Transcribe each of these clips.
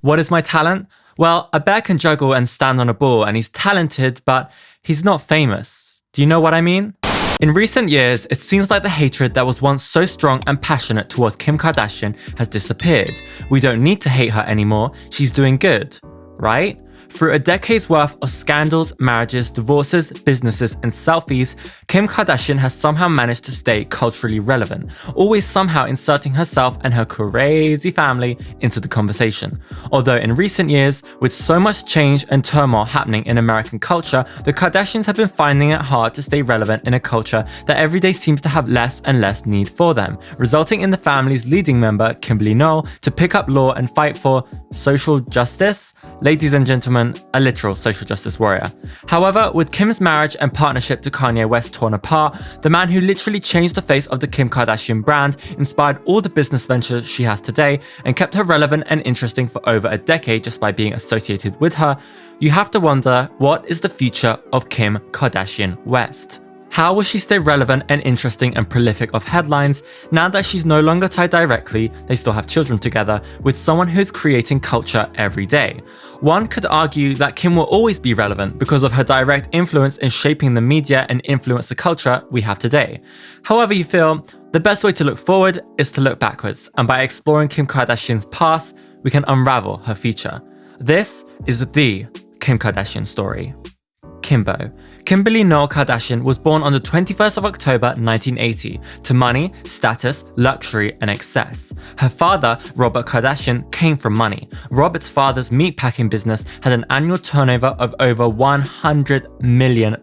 What is my talent? Well, a bear can juggle and stand on a ball, and he's talented, but he's not famous. Do you know what I mean? In recent years, it seems like the hatred that was once so strong and passionate towards Kim Kardashian has disappeared. We don't need to hate her anymore. She's doing good, right? Through a decade's worth of scandals, marriages, divorces, businesses, and selfies, Kim Kardashian has somehow managed to stay culturally relevant, always somehow inserting herself and her crazy family into the conversation. Although in recent years, with so much change and turmoil happening in American culture, the Kardashians have been finding it hard to stay relevant in a culture that every day seems to have less and less need for them, resulting in the family's leading member, Kimberley Noel, to pick up law and fight for social justice. Ladies and gentlemen, a literal social justice warrior. However, with Kim's marriage and partnership to Kanye West torn apart, the man who literally changed the face of the Kim Kardashian brand inspired all the business ventures she has today and kept her relevant and interesting for over a decade just by being associated with her, you have to wonder, what is the future of Kim Kardashian West? How will she stay relevant and interesting and prolific of headlines now that she's no longer tied directly, they still have children together, with someone who's creating culture every day? One could argue that Kim will always be relevant because of her direct influence in shaping the media and influencer culture we have today. However you feel, the best way to look forward is to look backwards, and by exploring Kim Kardashian's past, we can unravel her future. This is the Kim Kardashian Story. Kimbo. Kimberley Noel Kardashian was born on the 21st of October 1980 to money, status, luxury, and excess. Her father, Robert Kardashian, came from money. Robert's father's meatpacking business had an annual turnover of over $100 million.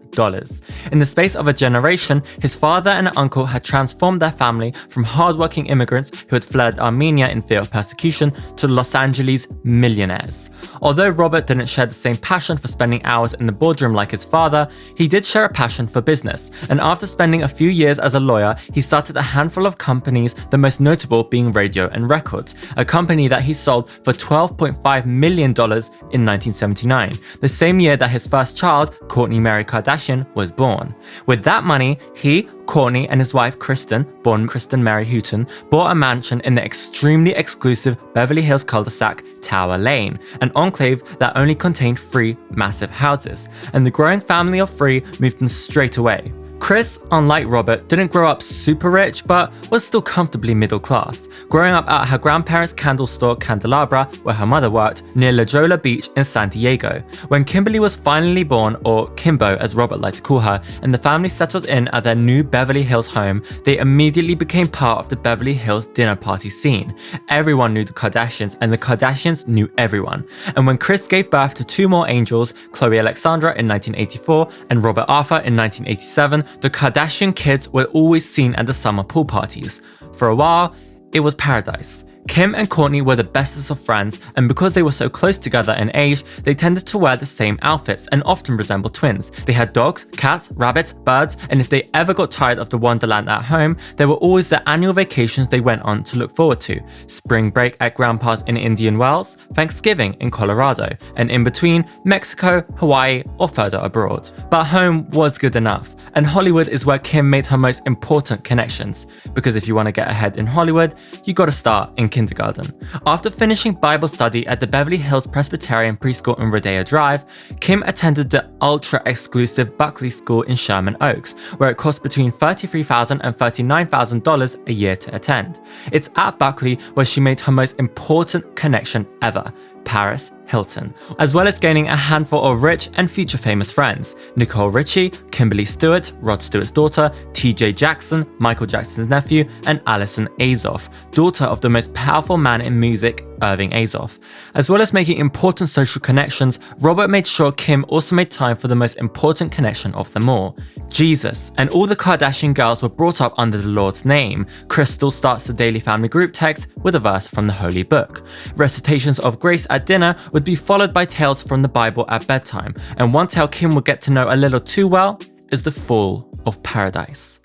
In the space of a generation, his father and uncle had transformed their family from hardworking immigrants who had fled Armenia in fear of persecution to Los Angeles millionaires. Although Robert didn't share the same passion for spending hours in the boardroom like his father, he did share a passion for business, and after spending a few years as a lawyer, he started a handful of companies, the most notable being Radio and Records, a company that he sold for $12.5 million in 1979, the same year that his first child, Kourtney Mary Kardashian, was born. With that money, he, Kourtney, and his wife Kristen, born Kristen Mary Houghton, bought a mansion in the extremely exclusive Beverly Hills cul-de-sac Tower Lane, an enclave that only contained 3 massive houses, and the growing family of 3 moved in straight away. Kris, unlike Robert, didn't grow up super rich, but was still comfortably middle class, growing up at her grandparents' candle store Candelabra, where her mother worked, near La Jolla Beach in San Diego. When Kimberley was finally born, or Kimbo as Robert liked to call her, and the family settled in at their new Beverly Hills home, they immediately became part of the Beverly Hills dinner party scene. Everyone knew the Kardashians, and the Kardashians knew everyone. And when Kris gave birth to 2 more angels, Khloe Alexandra in 1984 and Robert Arthur in 1987, the Kardashian kids were always seen at the summer pool parties. For a while, it was paradise. Kim and Kourtney were the bestest of friends, and because they were so close together in age, they tended to wear the same outfits and often resembled twins. They had dogs, cats, rabbits, birds, and if they ever got tired of the wonderland at home, there were always the annual vacations they went on to look forward to. Spring break at Grandpa's in Indian Wells, Thanksgiving in Colorado, and in between, Mexico, Hawaii, or further abroad. But home was good enough, and Hollywood is where Kim made her most important connections. Because if you want to get ahead in Hollywood, you gotta start in kindergarten. After finishing Bible study at the Beverly Hills Presbyterian Preschool in Rodeo Drive, Kim attended the ultra-exclusive Buckley School in Sherman Oaks, where it cost between $33,000 and $39,000 a year to attend. It's at Buckley where she made her most important connection ever, Paris Hilton, as well as gaining a handful of rich and future famous friends: Nicole Richie, Kimberly Stewart, Rod Stewart's daughter, TJ Jackson, Michael Jackson's nephew, and Alison Azoff, daughter of the most powerful man in music, Irving Azoff. As well as making important social connections, Robert made sure Kim also made time for the most important connection of them all, Jesus. And all the Kardashian girls were brought up under the Lord's name. Crystal starts the daily family group text with a verse from the Holy Book. Recitations of grace at dinner would be followed by tales from the Bible at bedtime, and one tale Kim would get to know a little too well is the fall of paradise.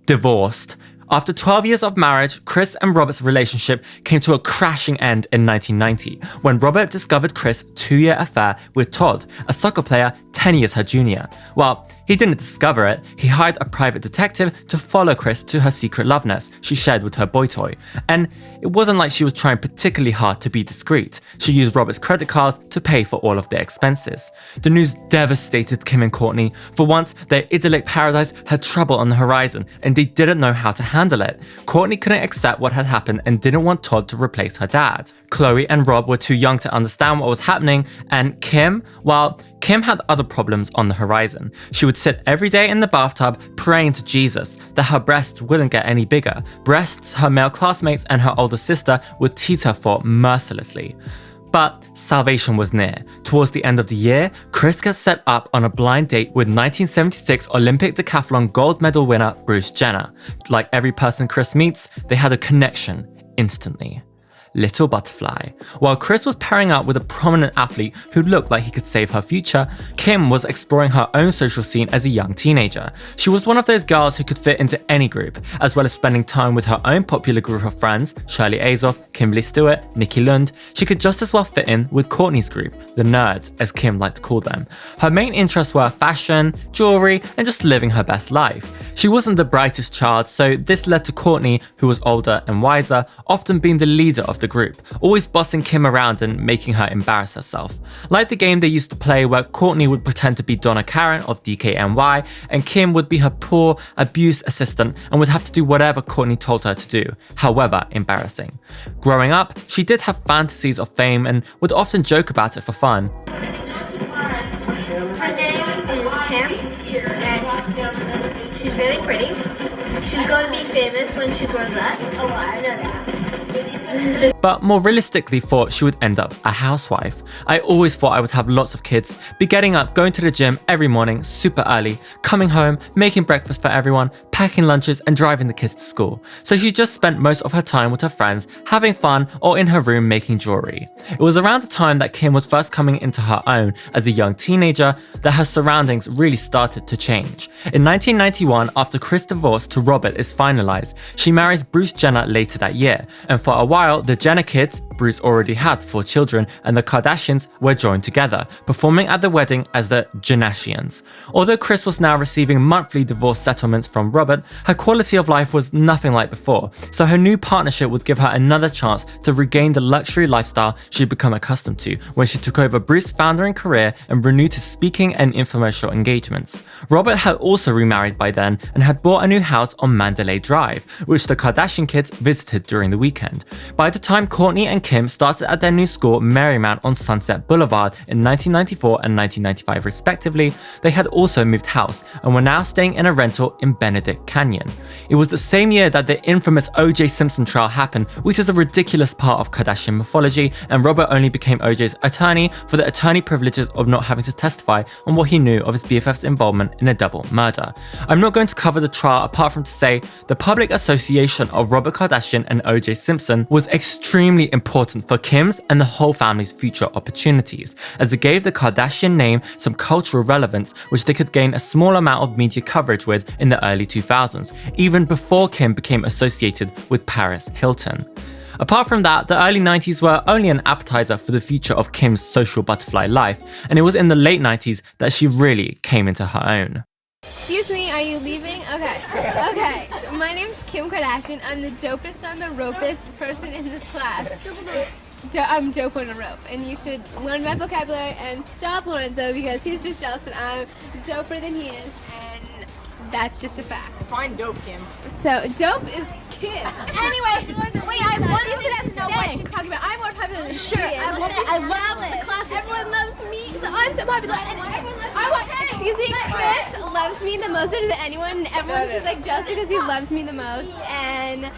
Divorced. After 12 years of marriage, Kris and Robert's relationship came to a crashing end in 1990, when Robert discovered Kris' 2-year affair with Todd, a soccer player 10 years her junior. Well, He didn't discover it, he hired a private detective to follow Kris to her secret love nest she shared with her boy toy. And it wasn't like she was trying particularly hard to be discreet. She used Robert's credit cards to pay for all of their expenses. The news devastated Kim and Kourtney. For once, their idyllic paradise had trouble on the horizon, and they didn't know how to handle it. Kourtney couldn't accept what had happened and didn't want Todd to replace her dad. Khloe and Rob were too young to understand what was happening, and Kim, well, Kim had other problems on the horizon. She would sit every day in the bathtub praying to Jesus that her breasts wouldn't get any bigger, breasts her male classmates and her older sister would tease her for mercilessly. But salvation was near. Towards the end of the year, Kris got set up on a blind date with 1976 Olympic decathlon gold medal winner Bruce Jenner. Like every person Kris meets, they had a connection instantly. Little butterfly. While Kris was pairing up with a prominent athlete who looked like he could save her future, Kim was exploring her own social scene as a young teenager. She was one of those girls who could fit into any group, as well as spending time with her own popular group of friends, Shirley Azoff, Kimberly Stewart, Nikki Lund. She could just as well fit in with Kourtney's group, the nerds, as Kim liked to call them. Her main interests were fashion, jewelry, and just living her best life. She wasn't the brightest child, so this led to Kourtney, who was older and wiser, often being the leader of the group, always bossing Kim around and making her embarrass herself. Like the game they used to play where Kourtney would pretend to be Donna Karen of DKNY and Kim would be her poor, abused assistant and would have to do whatever Kourtney told her to do, however embarrassing. Growing up, she did have fantasies of fame and would often joke about it for fun. Her name is Kim, and she's really pretty. She's going to be famous when she grows up. Oh, I know that. But more realistically thought she would end up a housewife. I always thought I would have lots of kids, be getting up, going to the gym every morning super early, coming home, making breakfast for everyone, packing lunches and driving the kids to school. So she just spent most of her time with her friends, having fun or in her room making jewelry. It was around the time that Kim was first coming into her own as a young teenager that her surroundings really started to change. In 1991, after Kris' divorce to Robert is finalized, she marries Bruce Jenner later that year, and for a while the Jenner kids, Bruce already had 4 children, and the Kardashians were joined together, performing at the wedding as the Kardashians. Although Kris was now receiving monthly divorce settlements from Robert, her quality of life was nothing like before, so her new partnership would give her another chance to regain the luxury lifestyle she'd become accustomed to when she took over Bruce's founding career and renewed his speaking and infomercial engagements. Robert had also remarried by then and had bought a new house on Mandalay Drive, which the Kardashian kids visited during the weekend. By the time Kourtney and Kim started at their new school Marymount on Sunset Boulevard in 1994 and 1995 respectively, they had also moved house and were now staying in a rental in Benedict Canyon. It was the same year that the infamous O.J. Simpson trial happened, which is a ridiculous part of Kardashian mythology, and Robert only became O.J.'s attorney for the attorney privileges of not having to testify on what he knew of his BFF's involvement in a double murder. I'm not going to cover the trial apart from to say the public association of Robert Kardashian and O.J. Simpson was extremely important for Kim's and the whole family's future opportunities, as it gave the Kardashian name some cultural relevance which they could gain a small amount of media coverage with in the early 2000s, even before Kim became associated with Paris Hilton. Apart from that, the early 90s were only an appetizer for the future of Kim's social butterfly life, and it was in the late 90s that she really came into her own. Excuse me, are you leaving? Okay. My name's Kim Kardashian. I'm the dopest on the ropest person in this class. I'm dope on a rope, and you should learn my vocabulary and stop Lorenzo because he's just jealous that I'm doper than he is, and that's just a fact. Define dope, Kim. So, dope is Kim. Anyway, wait, I want you to know what she's talking about. I'm more popular than she is. I love it. The class, everyone loves me, so I'm so popular. Excuse me, Kris loves me the most out of anyone, and everyone's just like jealous because he loves me the most, and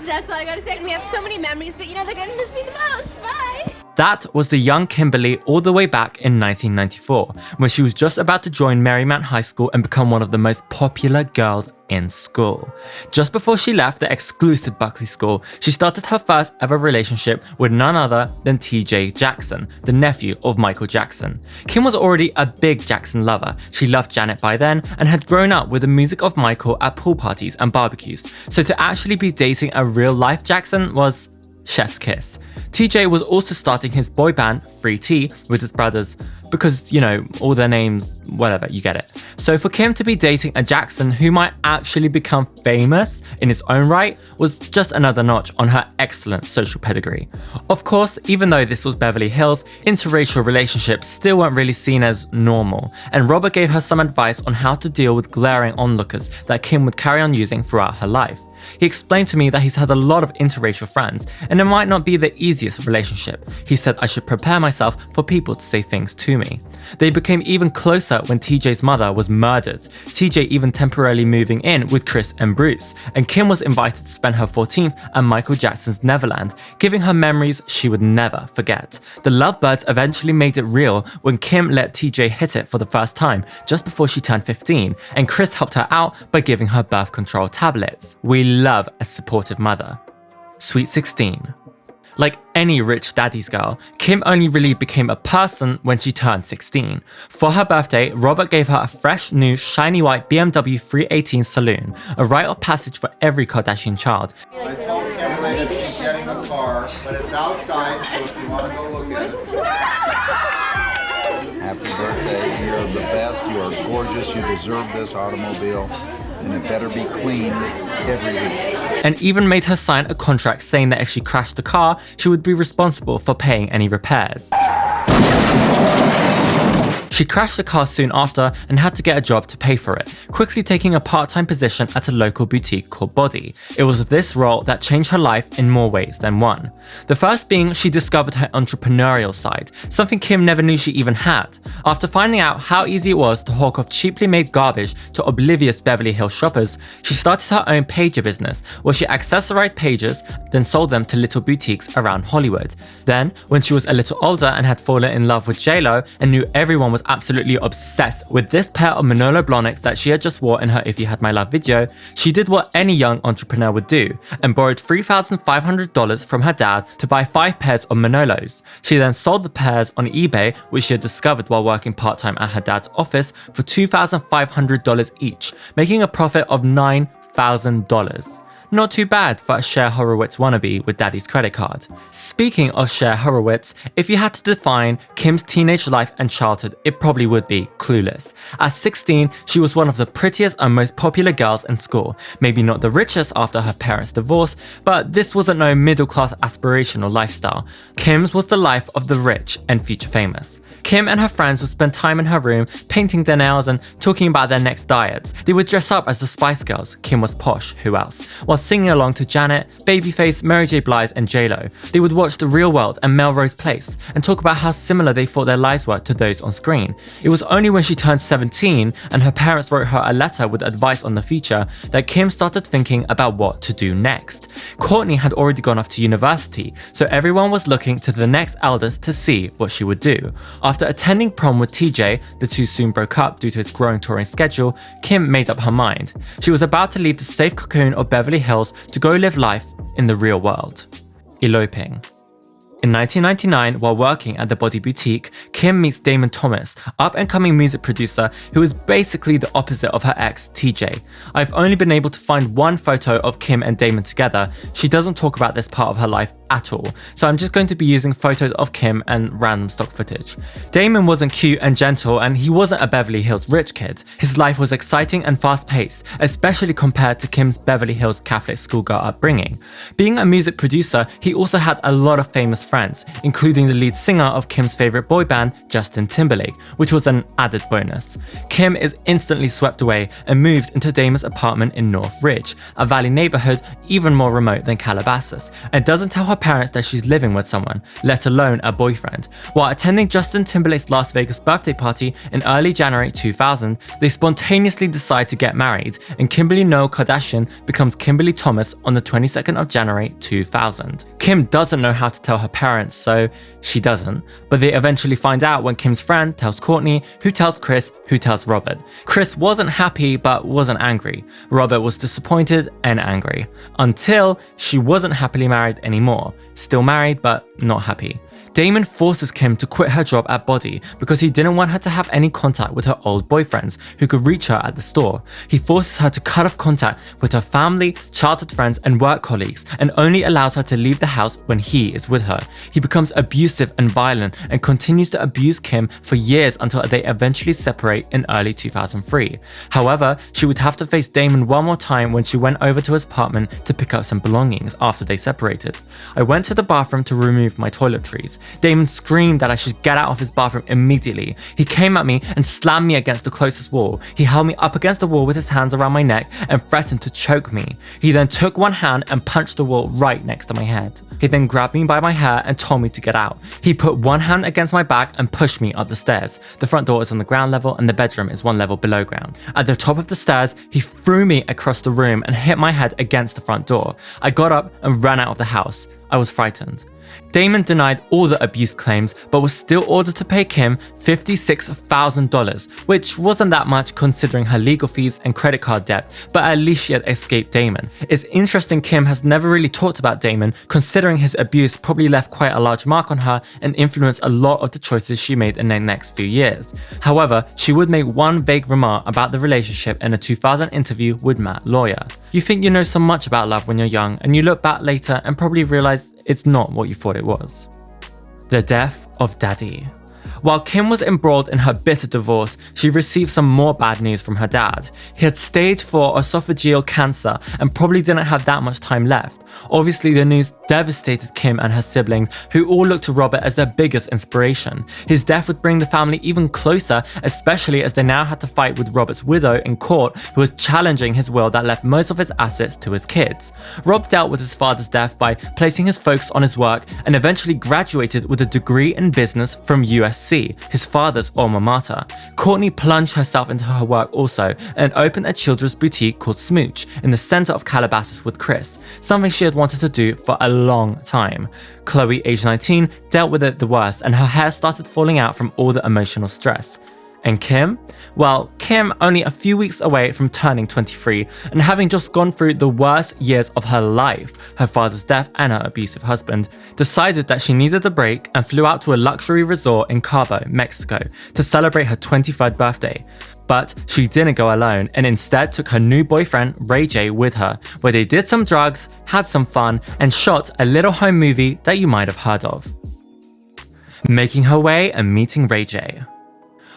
that's all I gotta say. And we have so many memories, but you know, they're gonna miss me the most. Bye! That was the young Kimberley all the way back in 1994, when she was just about to join Marymount High School and become one of the most popular girls in school. Just before she left the exclusive Buckley School, she started her first ever relationship with none other than TJ Jackson, the nephew of Michael Jackson. Kim was already a big Jackson lover. She loved Janet by then and had grown up with the music of Michael at pool parties and barbecues, so to actually be dating a real-life Jackson was chef's kiss. TJ was also starting his boy band 3T with his brothers because, you know, all their names, whatever, you get it. So for Kim to be dating a Jackson who might actually become famous in his own right was just another notch on her excellent social pedigree. Of course, even though this was Beverly Hills, interracial relationships still weren't really seen as normal, and Robert gave her some advice on how to deal with glaring onlookers that Kim would carry on using throughout her life. He explained to me that he's had a lot of interracial friends, and it might not be the easiest relationship. He said I should prepare myself for people to say things to me. They became even closer when TJ's mother was murdered, TJ even temporarily moving in with Kris and Bruce, and Kim was invited to spend her 14th at Michael Jackson's Neverland, giving her memories she would never forget. The lovebirds eventually made it real when Kim let TJ hit it for the first time just before she turned 15, and Kris helped her out by giving her birth control tablets. We love a supportive mother. Sweet 16. Like any rich daddy's girl, Kim only really became a person when she turned 16. For her birthday, Robert gave her a fresh, new, shiny white BMW 318 saloon, a rite of passage for every Kardashian child. I told Kimberley that she's getting a car, but it's outside, so if you want to go look at it. Happy birthday, you're the best, you are gorgeous, you deserve this automobile, and it better be clean every week. And even made her sign a contract saying that if she crashed the car, she would be responsible for paying any repairs. She crashed the car soon after and had to get a job to pay for it, quickly taking a part-time position at a local boutique called Body. It was this role that changed her life in more ways than one. The first being she discovered her entrepreneurial side, something Kim never knew she even had. After finding out how easy it was to hawk off cheaply made garbage to oblivious Beverly Hills shoppers, she started her own pager business where she accessorized pagers, then sold them to little boutiques around Hollywood. Then, when she was a little older and had fallen in love with J-Lo and knew everyone was absolutely obsessed with this pair of Manolo Blahniks that she had just wore in her If You Had My Love video, she did what any young entrepreneur would do and borrowed $3,500 from her dad to buy 5 pairs of Manolos. She then sold the pairs on eBay, which she had discovered while working part-time at her dad's office, for $2,500 each, making a profit of $9,000. Not too bad for a Cher Horowitz wannabe with daddy's credit card. Speaking of Cher Horowitz, if you had to define Kim's teenage life and childhood, it probably would be clueless. At 16, she was one of the prettiest and most popular girls in school. Maybe not the richest after her parents' divorce, but this wasn't no middle-class aspirational lifestyle. Kim's was the life of the rich and future famous. Kim and her friends would spend time in her room painting their nails and talking about their next diets. They would dress up as the Spice Girls, Kim was posh, who else, while singing along to Janet, Babyface, Mary J. Blige and J-Lo. They would watch The Real World and Melrose Place and talk about how similar they thought their lives were to those on screen. It was only when she turned 17 and her parents wrote her a letter with advice on the future that Kim started thinking about what to do next. Kourtney had already gone off to university, so everyone was looking to the next eldest to see what she would do. After attending prom with TJ, the two soon broke up due to his growing touring schedule, Kim made up her mind. She was about to leave the safe cocoon of Beverly Hills to go live life in the real world. Eloping. In 1999, while working at the Body Boutique, Kim meets Damon Thomas, up-and-coming music producer who is basically the opposite of her ex, TJ. I've only been able to find one photo of Kim and Damon together. She doesn't talk about this part of her life at all, so I'm just going to be using photos of Kim and random stock footage. Damon wasn't cute and gentle, and he wasn't a Beverly Hills rich kid. His life was exciting and fast-paced, especially compared to Kim's Beverly Hills Catholic schoolgirl upbringing. Being a music producer, he also had a lot of famous friends, including the lead singer of Kim's favorite boy band, Justin Timberlake, which was an added bonus. Kim is instantly swept away and moves into Damon's apartment in North Ridge, a valley neighborhood even more remote than Calabasas, and doesn't tell her parents that she's living with someone, let alone a boyfriend. While attending Justin Timberlake's Las Vegas birthday party in early January 2000, they spontaneously decide to get married, and Kimberley Noel Kardashian becomes Kimberly Thomas on the 22nd of January 2000. Kim doesn't know how to tell her parents, so she doesn't, but they eventually find out when Kim's friend tells Kourtney, who tells Kris, who tells Robert. Kris wasn't happy but wasn't angry. Robert was disappointed and angry, until she wasn't happily married anymore. Still married but not happy. Damon forces Kim to quit her job at Body because he didn't want her to have any contact with her old boyfriends who could reach her at the store. He forces her to cut off contact with her family, childhood friends, and work colleagues, and only allows her to leave the house when he is with her. He becomes abusive and violent and continues to abuse Kim for years until they eventually separate in early 2003. However, she would have to face Damon one more time when she went over to his apartment to pick up some belongings after they separated. "I went to the bathroom to remove my toiletries. Damon screamed that I should get out of his bathroom immediately. He came at me and slammed me against the closest wall. He held me up against the wall with his hands around my neck and threatened to choke me. He then took one hand and punched the wall right next to my head. He then grabbed me by my hair and told me to get out. He put one hand against my back and pushed me up the stairs. The front door is on the ground level and the bedroom is one level below ground. At the top of the stairs, he threw me across the room and hit my head against the front door. I got up and ran out of the house. I was frightened." Damon denied all the abuse claims but was still ordered to pay Kim $56,000, which wasn't that much considering her legal fees and credit card debt, but at least she had escaped Damon. It's interesting Kim has never really talked about Damon, considering his abuse probably left quite a large mark on her and influenced a lot of the choices she made in the next few years. However, she would make one vague remark about the relationship in a 2000 interview with Matt Lawyer. You think you know so much about love when you're young, and you look back later and probably realize it's not what you thought it was. The death of Daddy. While Kim was embroiled in her bitter divorce, she received some more bad news from her dad. He had stage 4 esophageal cancer and probably didn't have that much time left. Obviously, the news devastated Kim and her siblings, who all looked to Robert as their biggest inspiration. His death would bring the family even closer, especially as they now had to fight with Robert's widow in court, who was challenging his will that left most of his assets to his kids. Rob dealt with his father's death by placing his focus on his work and eventually graduated with a degree in business from USC, his father's alma mater. Courtney plunged herself into her work also and opened a children's boutique called Smooch in the center of Calabasas with Kris, something she had wanted to do for a long time. Chloe, age 19, dealt with it the worst and her hair started falling out from all the emotional stress. And Kim? Well, Kim, only a few weeks away from turning 23 and having just gone through the worst years of her life, her father's death and her abusive husband, decided that she needed a break and flew out to a luxury resort in Cabo, Mexico, to celebrate her 23rd birthday. But she didn't go alone and instead took her new boyfriend, Ray J, with her, where they did some drugs, had some fun, and shot a little home movie that you might have heard of. Making her way and meeting Ray J.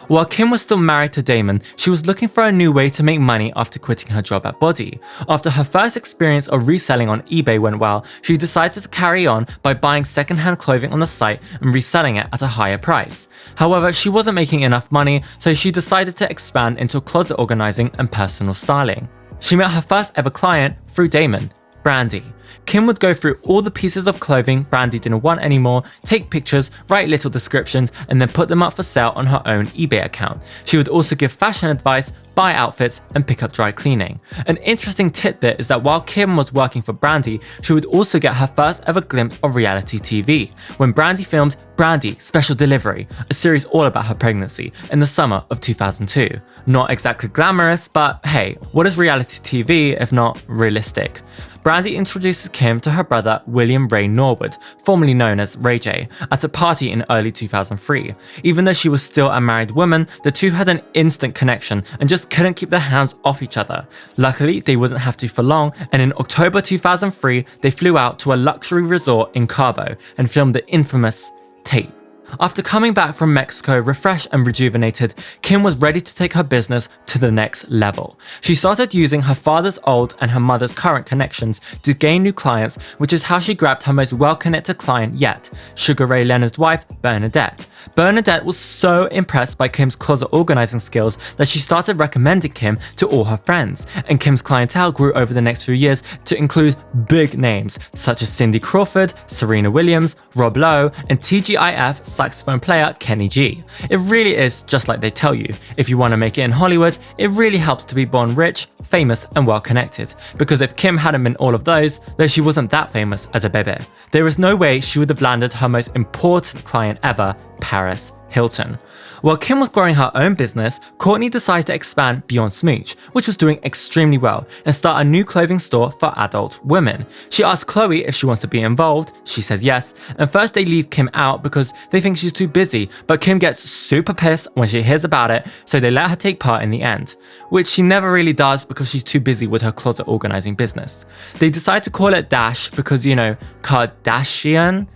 While Kim was still married to Damon, she was looking for a new way to make money after quitting her job at Body. After her first experience of reselling on eBay went well, she decided to carry on by buying secondhand clothing on the site and reselling it at a higher price. However, she wasn't making enough money, so she decided to expand into closet organizing and personal styling. She met her first ever client through Damon, Brandy. Kim would go through all the pieces of clothing Brandy didn't want anymore, take pictures, write little descriptions, and then put them up for sale on her own eBay account. She would also give fashion advice, buy outfits, and pick up dry cleaning. An interesting tidbit is that while Kim was working for Brandy, she would also get her first ever glimpse of reality TV, when Brandy filmed Brandy Special Delivery, a series all about her pregnancy, in the summer of 2002. Not exactly glamorous, but hey, what is reality TV if not realistic? Brandy introduces Kim to her brother William Ray Norwood, formerly known as Ray J, at a party in early 2003. Even though she was still a married woman, the two had an instant connection and just couldn't keep their hands off each other. Luckily, they wouldn't have to for long, and in October 2003, they flew out to a luxury resort in Cabo and filmed the infamous tape. After coming back from Mexico refreshed and rejuvenated, Kim was ready to take her business to the next level. She started using her father's old and her mother's current connections to gain new clients, which is how she grabbed her most well-connected client yet, Sugar Ray Leonard's wife, Bernadette. Bernadette was so impressed by Kim's closet organizing skills that she started recommending Kim to all her friends, and Kim's clientele grew over the next few years to include big names such as Cindy Crawford, Serena Williams, Rob Lowe, and TGIF saxophone player Kenny G. It really is just like they tell you. If you want to make it in Hollywood, it really helps to be born rich, famous, and well connected. Because if Kim hadn't been all of those, though she wasn't that famous as a bebe, there is no way she would have landed her most important client ever, Paris Hilton. While Kim was growing her own business, Kourtney decided to expand beyond Smooch, which was doing extremely well, and start a new clothing store for adult women. She asked Khloe if she wants to be involved, she says yes, and first they leave Kim out because they think she's too busy, but Kim gets super pissed when she hears about it, so they let her take part in the end, which she never really does because she's too busy with her closet organizing business. They decide to call it Dash because, you know, Kardashian,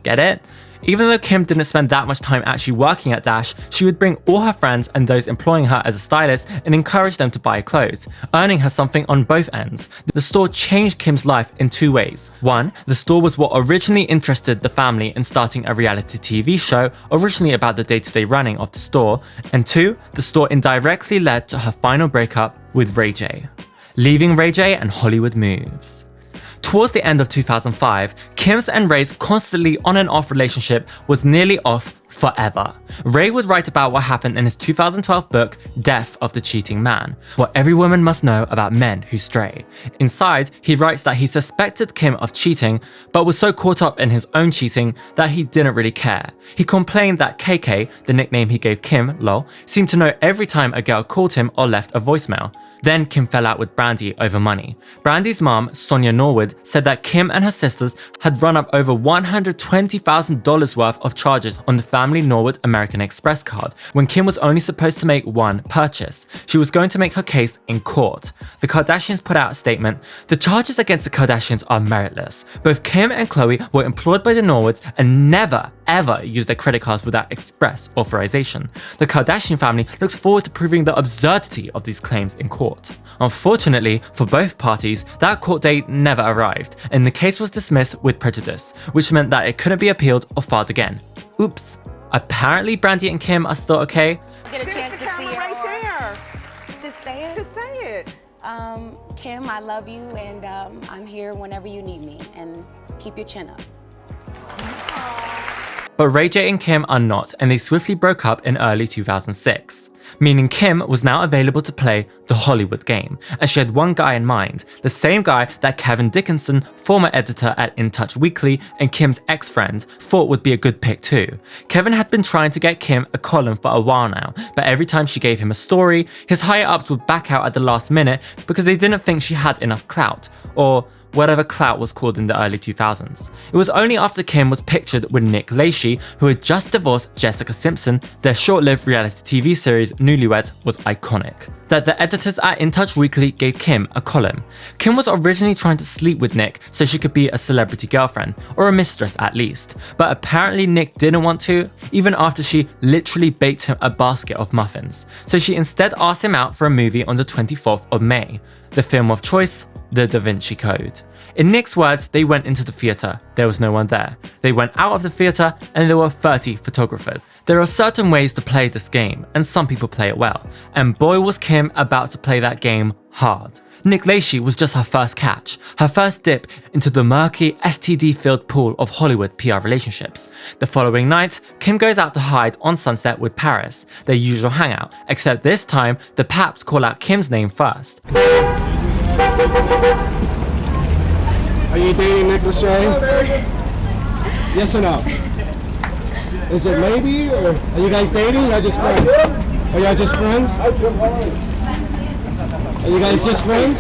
get it? Even though Kim didn't spend that much time actually working at Dash, she would bring all her friends and those employing her as a stylist and encourage them to buy clothes, earning her something on both ends. The store changed Kim's life in two ways. One, the store was what originally interested the family in starting a reality TV show originally about the day-to-day running of the store, and two, the store indirectly led to her final breakup with Ray J. Leaving Ray J and Hollywood moves. Towards the end of 2005, Kim's and Ray's constantly on and off relationship was nearly off forever. Ray would write about what happened in his 2012 book, Death of the Cheating Man, what every woman must know about men who stray. Inside, he writes that he suspected Kim of cheating, but was so caught up in his own cheating that he didn't really care. He complained that KK, the nickname he gave Kim, lol, seemed to know every time a girl called him or left a voicemail. Then Kim fell out with Brandy over money. Brandy's mom, Sonia Norwood, said that Kim and her sisters had run up over $120,000 worth of charges on the family Norwood American Express card when Kim was only supposed to make one purchase. She was going to make her case in court. The Kardashians put out a statement, "The charges against the Kardashians are meritless. Both Kim and Khloe were employed by the Norwoods and never, ever used their credit cards without express authorization. The Kardashian family looks forward to proving the absurdity of these claims in court." Unfortunately, for both parties, that court date never arrived, and the case was dismissed with prejudice, which meant that it couldn't be appealed or filed again. Oops. Apparently Brandy and Kim are still okay. Get a chance to see it right there. Just say it. Just say it. Kim, I love you, and I'm here whenever you need me, and keep your chin up. But Ray J and Kim are not, and they swiftly broke up in early 2006. Meaning Kim was now available to play the Hollywood game, and she had one guy in mind, the same guy that Kevin Dickinson, former editor at In Touch Weekly and Kim's ex-friend, thought would be a good pick too. Kevin had been trying to get Kim a column for a while now, but every time she gave him a story, his higher-ups would back out at the last minute because they didn't think she had enough clout, or whatever clout was called in the early 2000s. It was only after Kim was pictured with Nick Lachey, who had just divorced Jessica Simpson, their short-lived reality TV series Newlyweds was iconic, that the editors at In Touch Weekly gave Kim a column. Kim was originally trying to sleep with Nick so she could be a celebrity girlfriend, or a mistress at least, but apparently Nick didn't want to, even after she literally baked him a basket of muffins. So she instead asked him out for a movie on the 24th of May. The film of choice, The Da Vinci Code. In Nick's words, they went into the theatre. There was no one there. They went out of the theatre and there were 30 photographers. There are certain ways to play this game, and some people play it well. And boy was Kim about to play that game hard. Nick Lachey was just her first catch, her first dip into the murky, STD-filled pool of Hollywood PR relationships. The following night, Kim goes out to hide on Sunset with Paris, their usual hangout, except this time, the Paps call out Kim's name first. Are you dating Nick Lachey? Yes or no? Is it maybe, or are you guys dating, or just friends? Are y'all just friends? Are you guys just friends?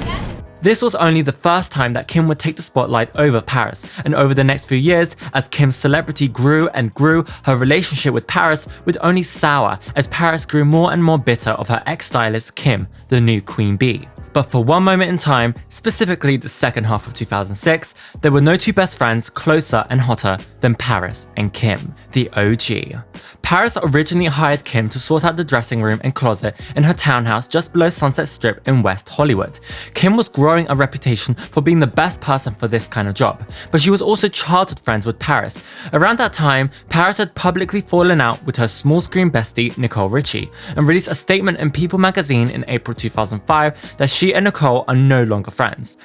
This was only the first time that Kim would take the spotlight over Paris, and over the next few years, as Kim's celebrity grew and grew, her relationship with Paris would only sour as Paris grew more and more bitter of her ex-stylist Kim, the new Queen Bee. But for one moment in time, specifically the second half of 2006, there were no two best friends closer and hotter than Paris and Kim, the OG. Paris originally hired Kim to sort out the dressing room and closet in her townhouse just below Sunset Strip in West Hollywood. Kim was growing a reputation for being the best person for this kind of job, but she was also childhood friends with Paris. Around that time, Paris had publicly fallen out with her small screen bestie Nicole Richie, and released a statement in People magazine in April 2005 that she and Nicole are no longer friends.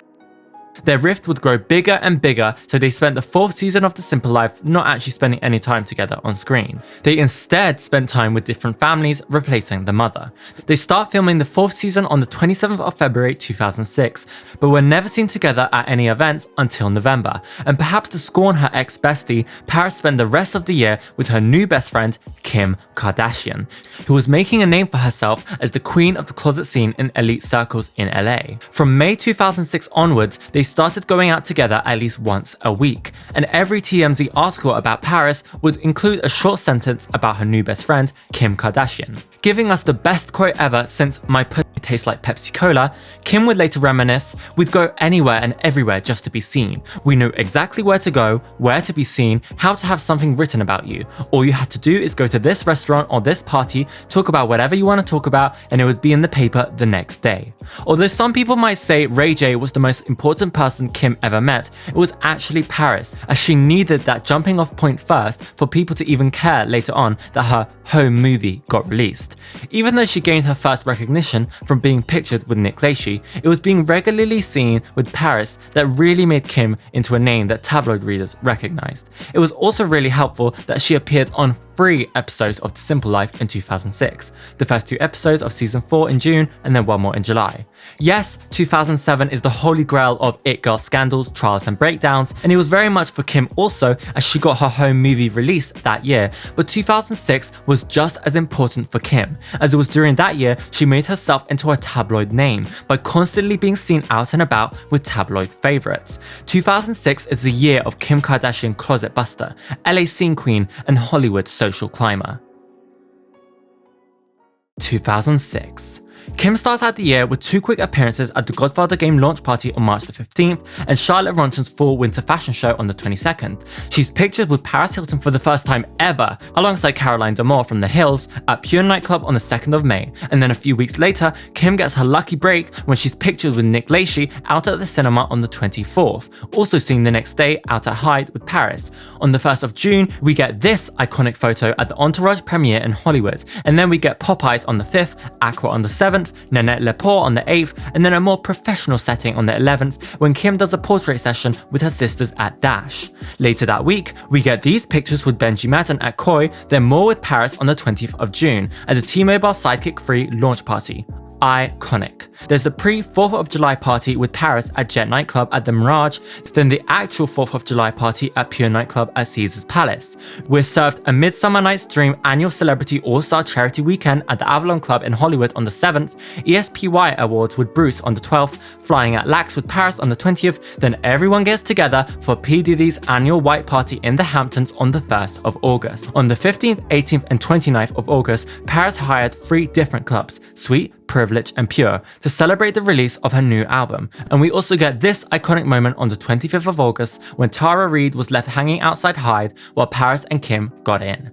Their rift would grow bigger and bigger, so they spent the 4th season of The Simple Life not actually spending any time together on screen. They instead spent time with different families, replacing the mother. They start filming the 4th season on the 27th of February 2006, but were never seen together at any events until November. And perhaps to scorn her ex-bestie, Paris spent the rest of the year with her new best friend, Kim Kardashian, who was making a name for herself as the queen of the closet scene in elite circles in LA. From May 2006 onwards, they started going out together at least once a week, and every TMZ article about Paris would include a short sentence about her new best friend, Kim Kardashian. Giving us the best quote ever since "My pussy tastes like Pepsi Cola," Kim would later reminisce, "We'd go anywhere and everywhere just to be seen. We knew exactly where to go, where to be seen, how to have something written about you. All you had to do is go to this restaurant or this party, talk about whatever you want to talk about, and it would be in the paper the next day." Although some people might say Ray J was the most important person Kim ever met, it was actually Paris, as she needed that jumping off point first for people to even care later on that her home movie got released. Even though she gained her first recognition from being pictured with Nick Lachey, it was being regularly seen with Paris that really made Kim into a name that tabloid readers recognized. It was also really helpful that she appeared on 3 episodes of The Simple Life in 2006, the first 2 episodes of season 4 in June and then 1 more in July. Yes, 2007 is the holy grail of it girl scandals, trials and breakdowns, and it was very much for Kim also as she got her home movie released that year, but 2006 was just as important for Kim, as it was during that year she made herself into a tabloid name by constantly being seen out and about with tabloid favorites. 2006 is the year of Kim Kardashian closet buster, LA scene queen, and Hollywood social climber. 2006. Kim starts out the year with 2 quick appearances at the Godfather game launch party on March the 15th and Charlotte Ronson's fall winter fashion show on the 22nd. She's pictured with Paris Hilton for the first time ever, alongside Caroline D'Amour from The Hills at Pure nightclub on the 2nd of May. And then a few weeks later, Kim gets her lucky break when she's pictured with Nick Lachey out at the cinema on the 24th, also seen the next day out at Hyde with Paris. On the 1st of June, we get this iconic photo at the Entourage premiere in Hollywood, and then we get Popeyes on the 5th, Aqua on the 7th, Nanette Lepore on the 8th, and then a more professional setting on the 11th when Kim does a portrait session with her sisters at Dash. Later that week, we get these pictures with Benji Madden at Koi, then more with Paris on the 20th of June at the T-Mobile Sidekick Free launch party. Iconic. There's the pre-4th of July party with Paris at Jet Nightclub at the Mirage, then the actual 4th of July party at Pure Nightclub at Caesars Palace. We're served a Midsummer Night's Dream annual celebrity all-star charity weekend at the Avalon Club in Hollywood on the 7th, ESPY Awards with Bruce on the 12th, flying at Lax with Paris on the 20th, then everyone gets together for P. Diddy's annual white party in the Hamptons on the 1st of August. On the 15th, 18th and 29th of August, Paris hired 3 different clubs, Sweet, Privilege and Pure, to celebrate the release of her new album. And we also get this iconic moment on the 25th of August when Tara Reid was left hanging outside Hyde while Paris and Kim got in.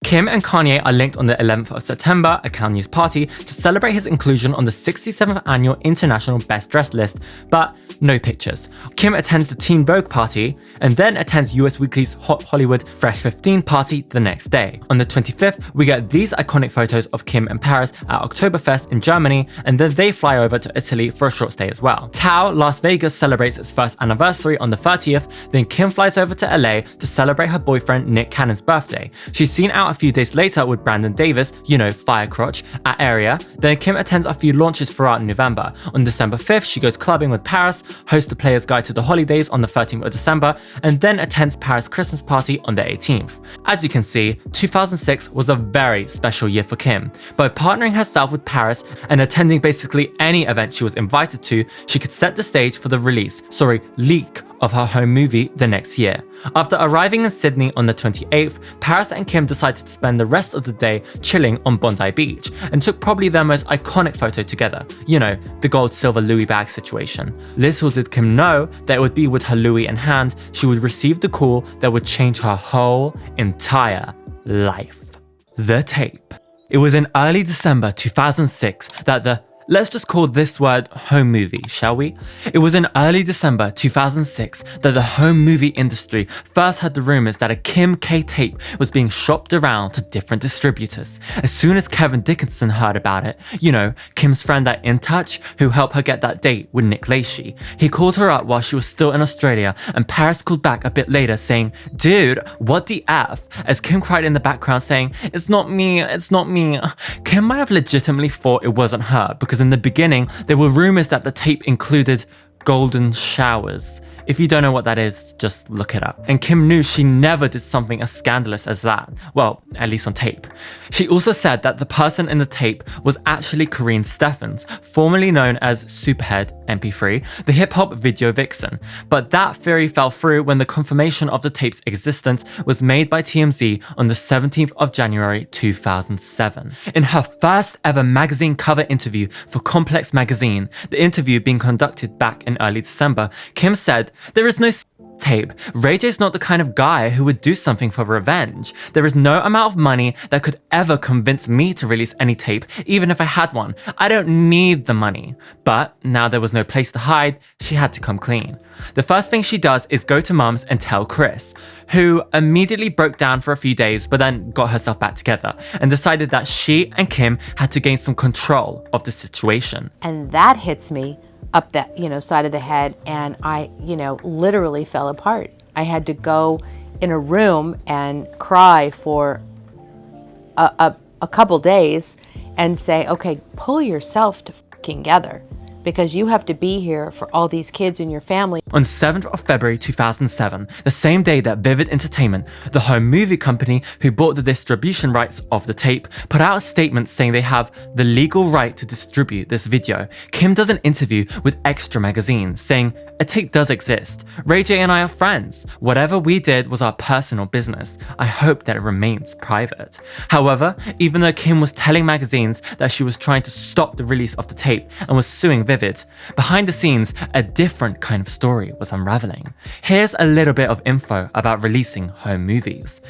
Kim and Kanye are linked on the 11th of September at Kanye's party to celebrate his inclusion on the 67th annual International Best Dressed list, but no pictures. Kim attends the Teen Vogue party and then attends US Weekly's Hot Hollywood Fresh 15 party the next day. On the 25th, we get these iconic photos of Kim and Paris at Oktoberfest in Germany, and then they fly over to Italy for a short stay as well. Tao Las Vegas celebrates its first anniversary on the 30th, then Kim flies over to LA to celebrate her boyfriend Nick Cannon's birthday. She's seen out a few days later with Brandon Davis, you know, Firecrotch, at Area. Then Kim attends a few launches throughout November. On December 5th, she goes clubbing with Paris, hosts the Player's Guide to the Holidays on the 13th of December, and then attends Paris' Christmas party on the 18th. As you can see, 2006 was a very special year for Kim. By partnering herself with Paris and attending basically any event she was invited to, she could set the stage for the leak of her home movie the next year. After arriving in Sydney on the 28th, Paris and Kim decided to spend the rest of the day chilling on Bondi Beach and took probably their most iconic photo together. You know, the gold-silver Louis bag situation. Little did Kim know that it would be with her Louis in hand she would receive the call that would change her whole entire life. The tape. It was in early December 2006 that the Let's just call this word home movie, shall we? It was in early December 2006 that the home movie industry first heard the rumors that a Kim K tape was being shopped around to different distributors. As soon as Kevin Dickinson heard about it, you know, Kim's friend at In Touch, who helped her get that date with Nick Lachey, he called her up while she was still in Australia, and Paris called back a bit later saying, "Dude, what the F?" as Kim cried in the background saying, "It's not me, it's not me." Kim might have legitimately thought it wasn't her, because in the beginning, there were rumors that the tape included golden showers. If you don't know what that is, just look it up. And Kim knew she never did something as scandalous as that. Well, at least on tape. She also said that the person in the tape was actually Corinne Steffens, formerly known as Superhead MP3, the hip-hop video vixen. But that theory fell through when the confirmation of the tape's existence was made by TMZ on the 17th of January 2007. In her first ever magazine cover interview for Complex magazine, the interview being conducted back in early December, Kim said, "There is no tape. Ray J's not the kind of guy who would do something for revenge. There is no amount of money that could ever convince me to release any tape, even if I had one. I don't need the money." But now there was no place to hide, she had to come clean. The first thing she does is go to Mums and tell Kris, who immediately broke down for a few days but then got herself back together and decided that she and Kim had to gain some control of the situation. And that hits me up that, side of the head, and I, literally fell apart. I had to go in a room and cry for a couple days and say, okay, pull yourself together, because you have to be here for all these kids in your family. On 7th of February 2007, the same day that Vivid Entertainment, the home movie company who bought the distribution rights of the tape, put out a statement saying they have the legal right to distribute this video, Kim does an interview with Extra magazine saying, "A tape does exist. Ray J and I are friends. Whatever we did was our personal business. I hope that it remains private." However, even though Kim was telling magazines that she was trying to stop the release of the tape and was suing Vivid, behind the scenes, a different kind of story was unraveling. Here's a little bit of info about releasing home movies.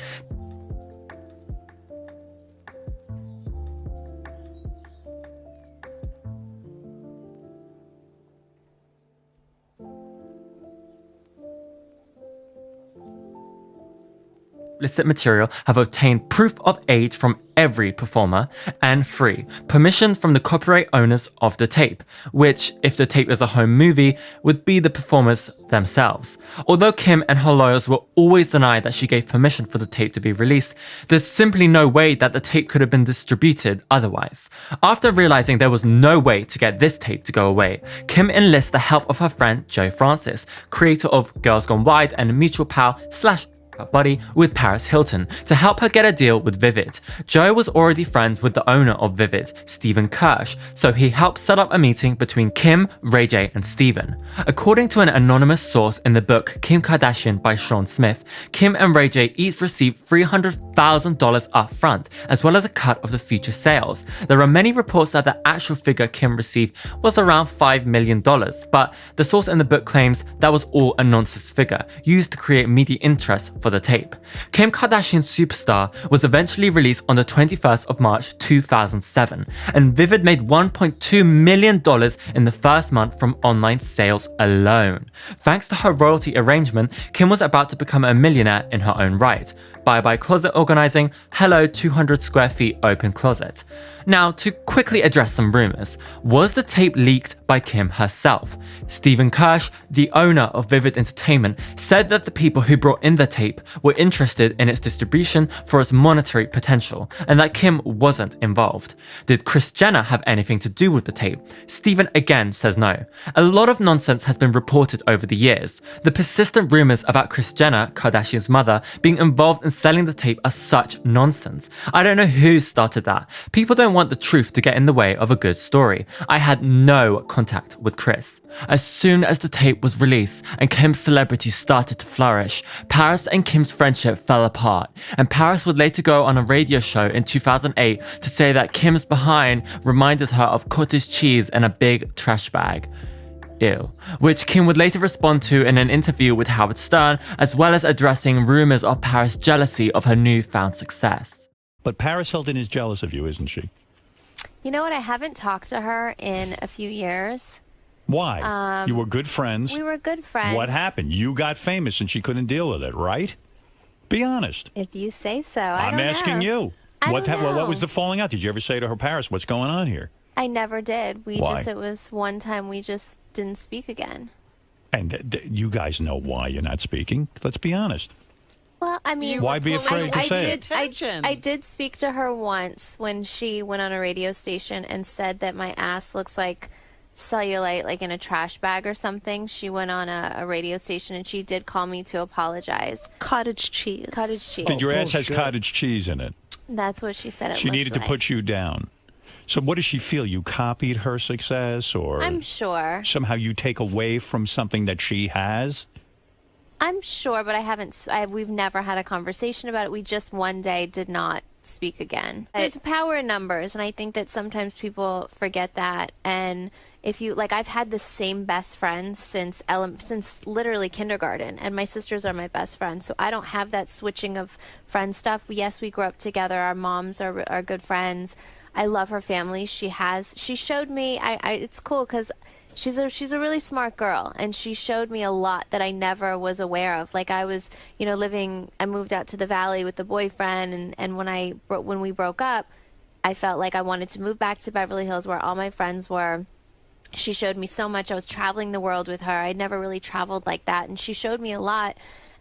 Illicit material have obtained proof of age from every performer, and 3, permission from the copyright owners of the tape, which, if the tape is a home movie, would be the performers themselves. Although Kim and her lawyers will always deny that she gave permission for the tape to be released, there's simply no way that the tape could have been distributed otherwise. After realizing there was no way to get this tape to go away, Kim enlists the help of her friend Joe Francis, creator of Girls Gone Wide and mutual pal / buddy with Paris Hilton, to help her get a deal with Vivid. Joe was already friends with the owner of Vivid, Stephen Kirsch, so he helped set up a meeting between Kim, Ray J, and Stephen. According to an anonymous source in the book Kim Kardashian by Sean Smith, Kim and Ray J each received $300,000 up front, as well as a cut of the future sales. There are many reports that the actual figure Kim received was around $5 million, but the source in the book claims that was all a nonsense figure, used to create media interest for the tape. Kim Kardashian Superstar was eventually released on the 21st of March 2007, and Vivid made $1.2 million in the first month from online sales alone. Thanks to her royalty arrangement, Kim was about to become a millionaire in her own right. Bye Closet organizing Hello 200 square feet open closet. Now, to quickly address some rumors, was the tape leaked by Kim herself? Stephen Kirsch, the owner of Vivid Entertainment, said that the people who brought in the tape were interested in its distribution for its monetary potential, and that Kim wasn't involved. Did Kris Jenner have anything to do with the tape? Stephen again says no. A lot of nonsense has been reported over the years. The persistent rumors about Kris Jenner, Kardashian's mother, being involved in selling the tape are such nonsense. I don't know who started that. People don't want the truth to get in the way of a good story. I had no contact with Kris. As soon as the tape was released and Kim's celebrity started to flourish, Paris and Kim's friendship fell apart, and Paris would later go on a radio show in 2008 to say that Kim's behind reminded her of cottage cheese in a big trash bag. Ew. Which Kim would later respond to in an interview with Howard Stern, as well as addressing rumors of Paris' jealousy of her newfound success. But Paris Hilton is jealous of you, isn't she? You know what? I haven't talked to her in a few years. Why? You were good friends. We were good friends. What happened? You got famous and she couldn't deal with it, right? Be honest. If you say so. I'm asking you. What was the falling out? Did you ever say to her parents, what's going on here? I never did. Why? It was one time we just didn't speak again. And you guys know why you're not speaking. Let's be honest. Well, I mean, why be afraid to say it? I did speak to her once when she went on a radio station and said that my ass looks like cellulite, like in a trash bag or something. She went on a radio station and she did call me to apologize. Cottage cheese. Cottage cheese. That your ass has cottage cheese in it. That's what she said. She needed to put you down. So what does she feel? You copied her success, or I'm sure somehow you take away from something that she has? I'm sure, but we've never had a conversation about it. We just one day did not speak again. There's power in numbers, and I think that sometimes people forget that. And if you, like, I've had the same best friends since literally kindergarten, and my sisters are my best friends, so I don't have that switching of friend stuff. Yes, we grew up together. Our moms are good friends. I love her family. She showed me, it's cool because she's a really smart girl, and she showed me a lot that I never was aware of. Like, I was, I moved out to the Valley with the boyfriend, and when we broke up, I felt like I wanted to move back to Beverly Hills where all my friends were. She showed me so much. I was traveling the world with her. I'd never really traveled like that, and she showed me a lot.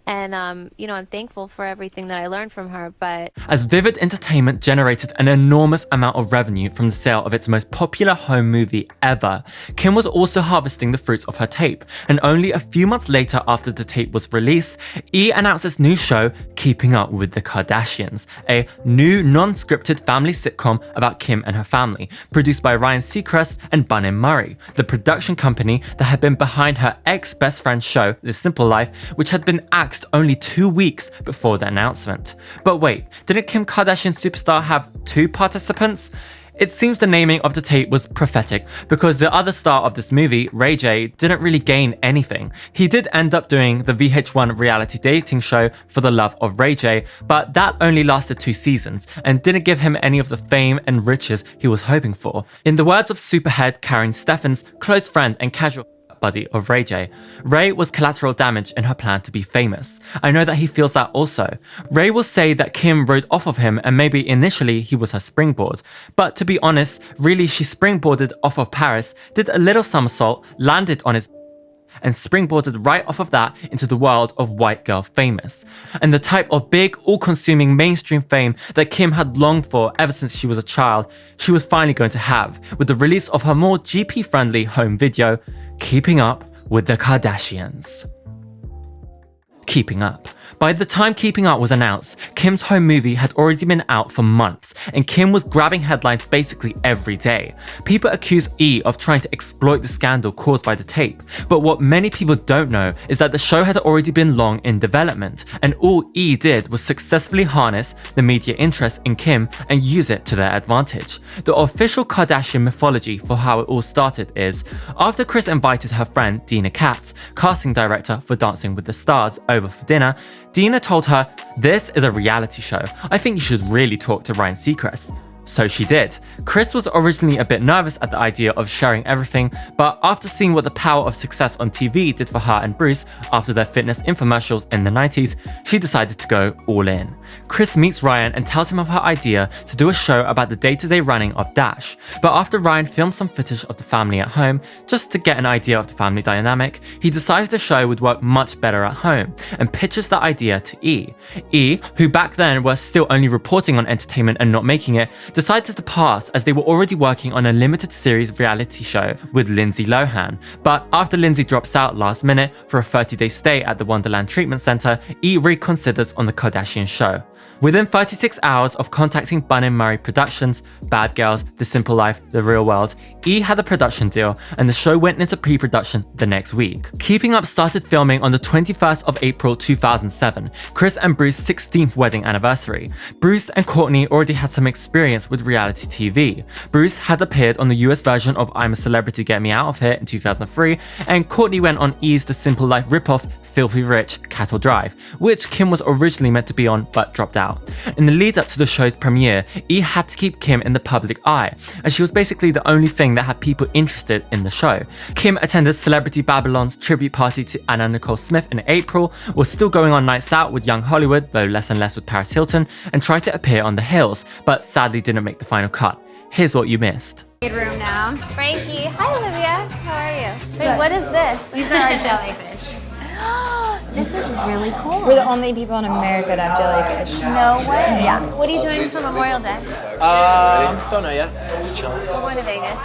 And, I'm thankful for everything that I learned from her, but... As Vivid Entertainment generated an enormous amount of revenue from the sale of its most popular home movie ever, Kim was also harvesting the fruits of her tape. And only a few months later after the tape was released, E! announced its new show, Keeping Up with the Kardashians, a new non-scripted family sitcom about Kim and her family, produced by Ryan Seacrest and Bunim Murray, the production company that had been behind her ex-best friend's show, The Simple Life, which had been axed only 2 weeks before the announcement. But wait, didn't Kim Kardashian Superstar have 2 participants? It seems the naming of the tape was prophetic, because the other star of this movie, Ray J, didn't really gain anything. He did end up doing the VH1 reality dating show For the Love of Ray J, but that only lasted 2 seasons and didn't give him any of the fame and riches he was hoping for. In the words of superhead Karen Steffens, close friend and casual buddy of Ray J, Ray was collateral damage in her plan to be famous. I know that he feels that also. Ray will say that Kim rode off of him and maybe initially he was her springboard. But to be honest, really she springboarded off of Paris, did a little somersault, landed on his and springboarded right off of that into the world of white girl famous. And the type of big, all-consuming mainstream fame that Kim had longed for ever since she was a child, she was finally going to have with the release of her more GP-friendly home video, Keeping Up with the Kardashians. Keeping Up. By the time Keeping Up was announced, Kim's home movie had already been out for months, and Kim was grabbing headlines basically every day. People accuse E! Of trying to exploit the scandal caused by the tape, but what many people don't know is that the show had already been long in development, and all E! Did was successfully harness the media interest in Kim and use it to their advantage. The official Kardashian mythology for how it all started is, after Kris invited her friend Dina Katz, casting director for Dancing with the Stars, over for dinner, Dina told her, "This is a reality show. I think you should really talk to Ryan Seacrest." So she did. Kris was originally a bit nervous at the idea of sharing everything, but after seeing what the power of success on TV did for her and Bruce after their fitness infomercials in the 90s, she decided to go all in. Kris meets Ryan and tells him of her idea to do a show about the day-to-day running of Dash, but after Ryan filmed some footage of the family at home, just to get an idea of the family dynamic, he decided the show would work much better at home, and pitches the idea to E! E!, who back then were still only reporting on entertainment and not making it, decided to pass as they were already working on a limited series reality show with Lindsay Lohan. But after Lindsay drops out last minute for a 30-day stay at the Wonderland Treatment Center, E! Reconsiders on the Kardashian show. Within 36 hours of contacting Bunim Murray Productions, Bad Girls, The Simple Life, The Real World, E! Had a production deal and the show went into pre-production the next week. Keeping Up started filming on the 21st of April 2007, Kris and Bruce's 16th wedding anniversary. Bruce and Courtney already had some experience with reality TV. Bruce had appeared on the US version of I'm a Celebrity Get Me Out of Here in 2003, and Courtney went on E!'s The Simple Life ripoff Filthy Rich Cattle Drive, which Kim was originally meant to be on but dropped out. In the lead up to the show's premiere, E had to keep Kim in the public eye, as she was basically the only thing that had people interested in the show. Kim attended Celebrity Babylon's tribute party to Anna Nicole Smith in April, was still going on nights out with young Hollywood, though less and less with Paris Hilton, and tried to appear on The Hills, but sadly didn't make the final cut. Here's what you missed. Room now. Frankie. Hi, Olivia. How are you? Wait, what is this? These are our jellyfish. This is really cool. We're the only people in America that have jellyfish. No way. Yeah. What are you doing for Memorial Day? Don't know yet. Just chilling. We're going to Vegas.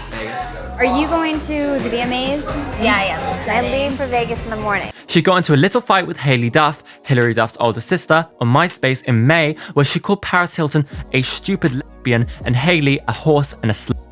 Vegas. Are you going to the VMAs? Yeah, I am. I leave for Vegas in the morning. She got into a little fight with Hailey Duff, Hilary Duff's older sister, on MySpace in May, where she called Paris Hilton a stupid lesbian and Hailey a horse and a slut.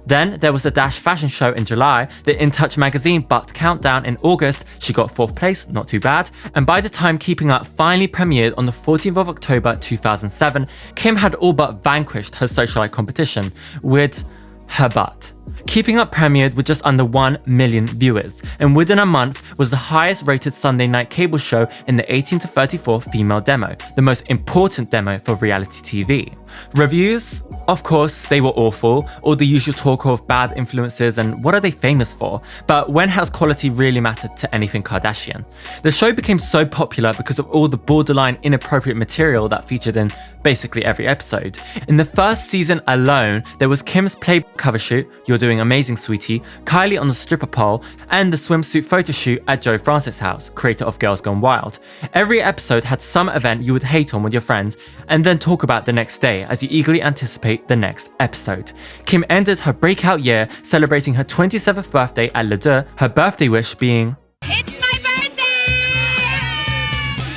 Then there was the Dash fashion show in July, the In Touch magazine bucked Countdown in August, she got 4th place, not too bad, and by the time Keeping Up finally premiered on the 14th of October 2007, Kim had all but vanquished her socialite competition with her butt. Keeping Up premiered with just under 1 million viewers, and within a month was the highest rated Sunday night cable show in the 18 to 34 female demo, the most important demo for reality TV. Reviews? Of course, they were awful, all the usual talk of bad influences and what are they famous for, but when has quality really mattered to anything Kardashian? The show became so popular because of all the borderline inappropriate material that featured in basically every episode. In the first season alone, there was Kim's Playboy cover shoot, You're Doing Amazing Sweetie, Kylie on the stripper pole, and the swimsuit photo shoot at Joe Francis' house, creator of Girls Gone Wild. Every episode had some event you would hate on with your friends and then talk about the next day as you eagerly anticipate the next episode. Kim ended her breakout year celebrating her 27th birthday at Le Deux, her birthday wish being, It's my birthday!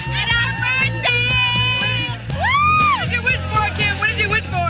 It's our birthday! Woo! What did you wish for, Kim? What did you wish for?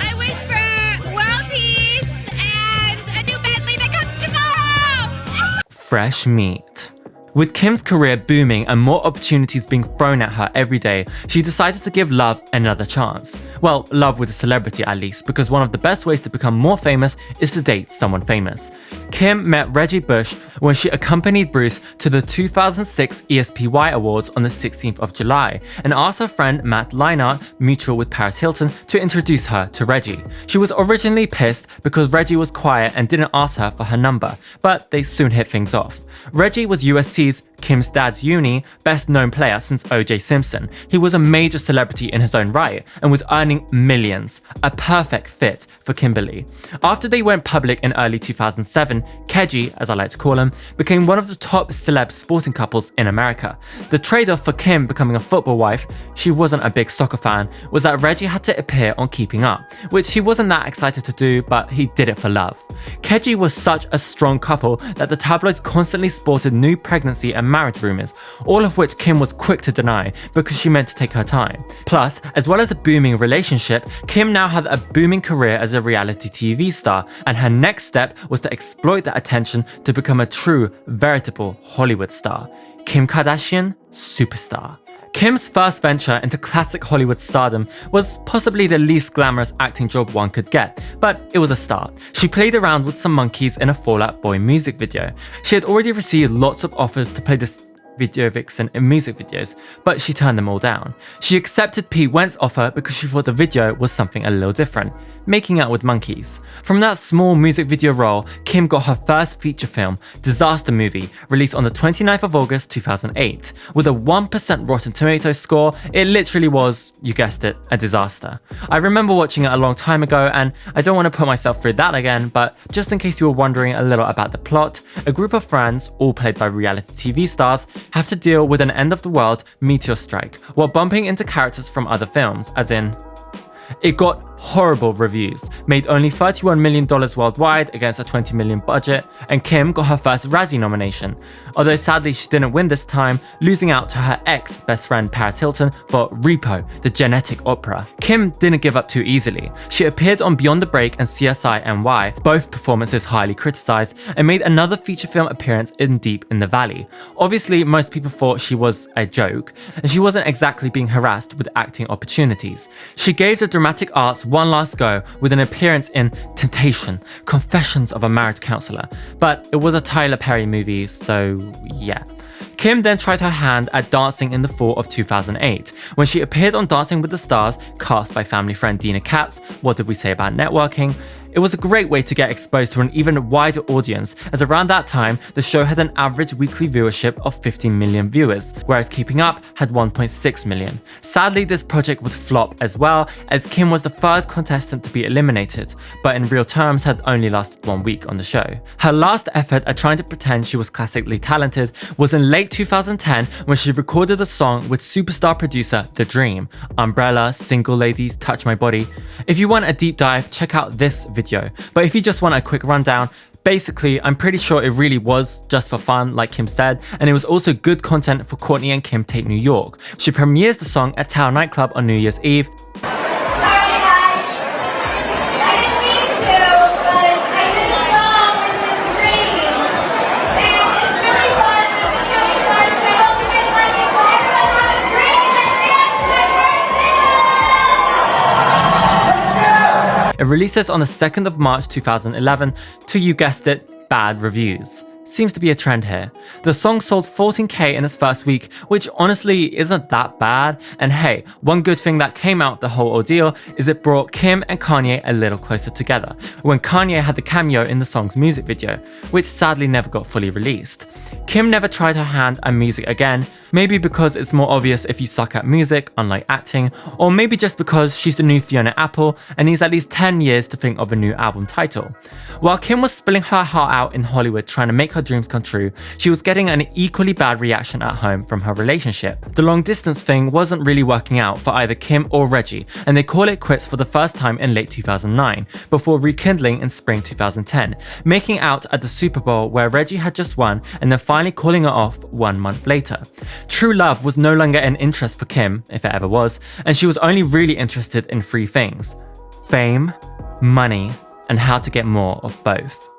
I wish for world peace and a new Bentley that comes tomorrow! fresh meat. With Kim's career booming and more opportunities being thrown at her every day, she decided to give love another chance. Well, love with a celebrity at least, because one of the best ways to become more famous is to date someone famous. Kim met Reggie Bush when she accompanied Bruce to the 2006 ESPY Awards on the 16th of July and asked her friend Matt Leinart, mutual with Paris Hilton, to introduce her to Reggie. She was originally pissed because Reggie was quiet and didn't ask her for her number, but they soon hit things off. Reggie was USC's, Kim's dad's uni, best known player since O.J. Simpson. He was a major celebrity in his own right and was earning millions, a perfect fit for Kimberley. After they went public in early 2007, Keji, as I like to call him, became one of the top celeb sporting couples in America. The trade-off for Kim becoming a football wife, she wasn't a big soccer fan, was that Reggie had to appear on Keeping Up, which he wasn't that excited to do, but he did it for love. Keji was such a strong couple that the tabloids constantly sported new pregnancy and marriage rumors, all of which Kim was quick to deny because she meant to take her time. Plus, as well as a booming relationship, Kim now had a booming career as a reality TV star, and her next step was to exploit that attention to become a true, veritable Hollywood star. Kim Kardashian, superstar. Kim's first venture into classic Hollywood stardom was possibly the least glamorous acting job one could get, but it was a start. She played around with some monkeys in a Fall Out Boy music video. She had already received lots of offers to play this video vixen in music videos, but she turned them all down. She accepted Pete Wentz's offer because she thought the video was something a little different, making out with monkeys. From that small music video role, Kim got her first feature film, Disaster Movie, released on the 29th of August 2008. With a 1% Rotten Tomatoes score, it literally was, you guessed it, a disaster. I remember watching it a long time ago, and I don't want to put myself through that again, but just in case you were wondering a little about the plot, a group of friends, all played by reality TV stars, have to deal with an end-of-the-world meteor strike while bumping into characters from other films, as in... It got horrible reviews, made only $31 million worldwide against a $20 million budget, and Kim got her first Razzie nomination, although sadly she didn't win this time, losing out to her ex-best friend Paris Hilton for Repo, the genetic opera. Kim didn't give up too easily. She appeared on Beyond the Break and CSI NY, both performances highly criticized, and made another feature film appearance in Deep in the Valley. Obviously, most people thought she was a joke, and she wasn't exactly being harassed with acting opportunities. She gave the dramatic arts one last go with an appearance in Temptation, Confessions of a Marriage Counselor, but it was a Tyler Perry movie, so yeah. Kim then tried her hand at dancing in the fall of 2008, when she appeared on Dancing with the Stars, cast by family friend Dina Katz. What did we say about networking? It was a great way to get exposed to an even wider audience, as around that time, the show had an average weekly viewership of 15 million viewers, whereas Keeping Up had 1.6 million. Sadly, this project would flop as well, as Kim was the third contestant to be eliminated, but in real terms had only lasted 1 week on the show. Her last effort at trying to pretend she was classically talented was in late 2010 when she recorded a song with superstar producer The Dream, Umbrella, Single Ladies, Touch My Body. If you want a deep dive, check out this video. But if you just want a quick rundown, basically, I'm pretty sure it really was just for fun, like Kim said, and it was also good content for Kourtney and Kim Take New York. She premieres the song at Tao nightclub on New Year's Eve. It releases on the 2nd of March 2011 to, you guessed it, bad reviews. Seems to be a trend here. The song sold 14k in its first week, which honestly isn't that bad. And hey, one good thing that came out of the whole ordeal is it brought Kim and Kanye a little closer together, when Kanye had the cameo in the song's music video, which sadly never got fully released. Kim never tried her hand at music again, maybe because it's more obvious if you suck at music, unlike acting, or maybe just because she's the new Fiona Apple and needs at least 10 years to think of a new album title. While Kim was spilling her heart out in Hollywood trying to make her dreams come true, she was getting an equally bad reaction at home from her relationship. The long distance thing wasn't really working out for either Kim or Reggie, and they call it quits for the first time in late 2009, before rekindling in spring 2010, making out at the Super Bowl where Reggie had just won and then finally calling it off 1 month later. True love was no longer an interest for Kim, if it ever was, and she was only really interested in 3 things: fame, money, and how to get more of both.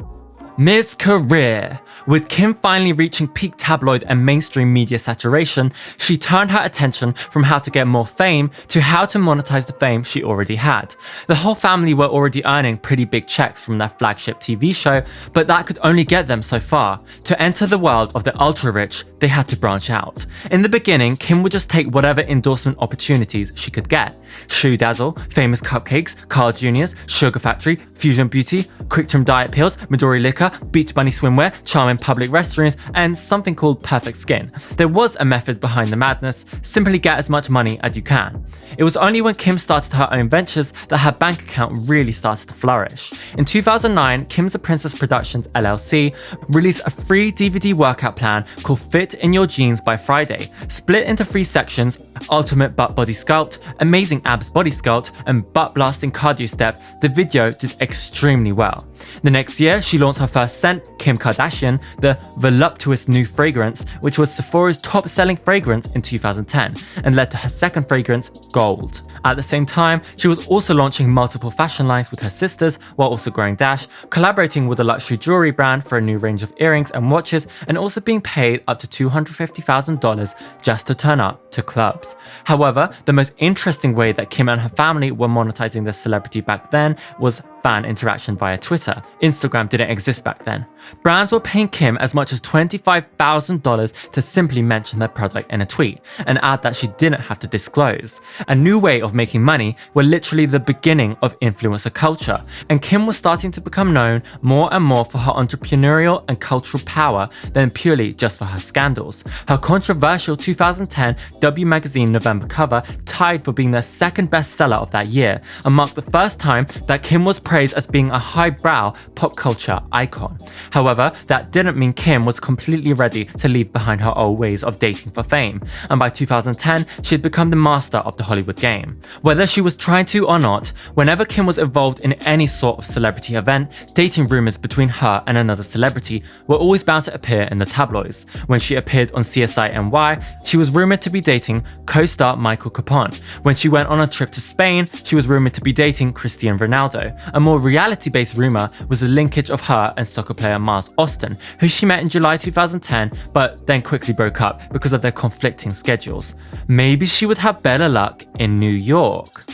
Ms. Career. With Kim finally reaching peak tabloid and mainstream media saturation, she turned her attention from how to get more fame to how to monetize the fame she already had. The whole family were already earning pretty big checks from their flagship TV show, but that could only get them so far. To enter the world of the ultra-rich, they had to branch out. In the beginning, Kim would just take whatever endorsement opportunities she could get. Shoe Dazzle, Famous Cupcakes, Carl Jr.'s, Sugar Factory, Fusion Beauty, Quick Trim Diet Pills, Midori Liquor, Beach Bunny Swimwear, Charmin Public Restrooms, and something called Perfect Skin. There was a method behind the madness: simply get as much money as you can. It was only when Kim started her own ventures that her bank account really started to flourish. In 2009, Kim's A Princess Productions LLC released a free DVD workout plan called Fit in Your Jeans by Friday, split into 3 sections: Ultimate Butt Body Sculpt, Amazing Abs Body Sculpt, and Butt Blasting Cardio Step. The video did extremely well. The next year, she launched her first scent, Kim Kardashian, the voluptuous new fragrance, which was Sephora's top-selling fragrance in 2010, and led to her second fragrance, Gold. At the same time, she was also launching multiple fashion lines with her sisters, while also growing Dash, collaborating with a luxury jewelry brand for a new range of earrings and watches, and also being paid up to $250,000 just to turn up to clubs. However, the most interesting way that Kim and her family were monetizing their celebrity back then was fan interaction via Twitter. Instagram didn't exist back then. Brands were paying Kim as much as $25,000 to simply mention their product in a tweet, and add that she didn't have to disclose. A new way of making money were literally the beginning of influencer culture, and Kim was starting to become known more and more for her entrepreneurial and cultural power than purely just for her scandals. Her controversial 2010 W Magazine November cover tied for being their second bestseller of that year, and marked the first time that Kim was praised as being a highbrow pop culture icon. However, that didn't mean Kim was completely ready to leave behind her old ways of dating for fame, and by 2010, she had become the master of the Hollywood game. Whether she was trying to or not, whenever Kim was involved in any sort of celebrity event, dating rumors between her and another celebrity were always bound to appear in the tabloids. When she appeared on CSI NY, she was rumored to be dating co-star Michael Capone. When she went on a trip to Spain, she was rumored to be dating Cristiano Ronaldo. A more reality-based rumor was the linkage of her and soccer player Miles Austin, who she met in July 2010, but then quickly broke up because of their conflicting schedules. Maybe she would have better luck in New York.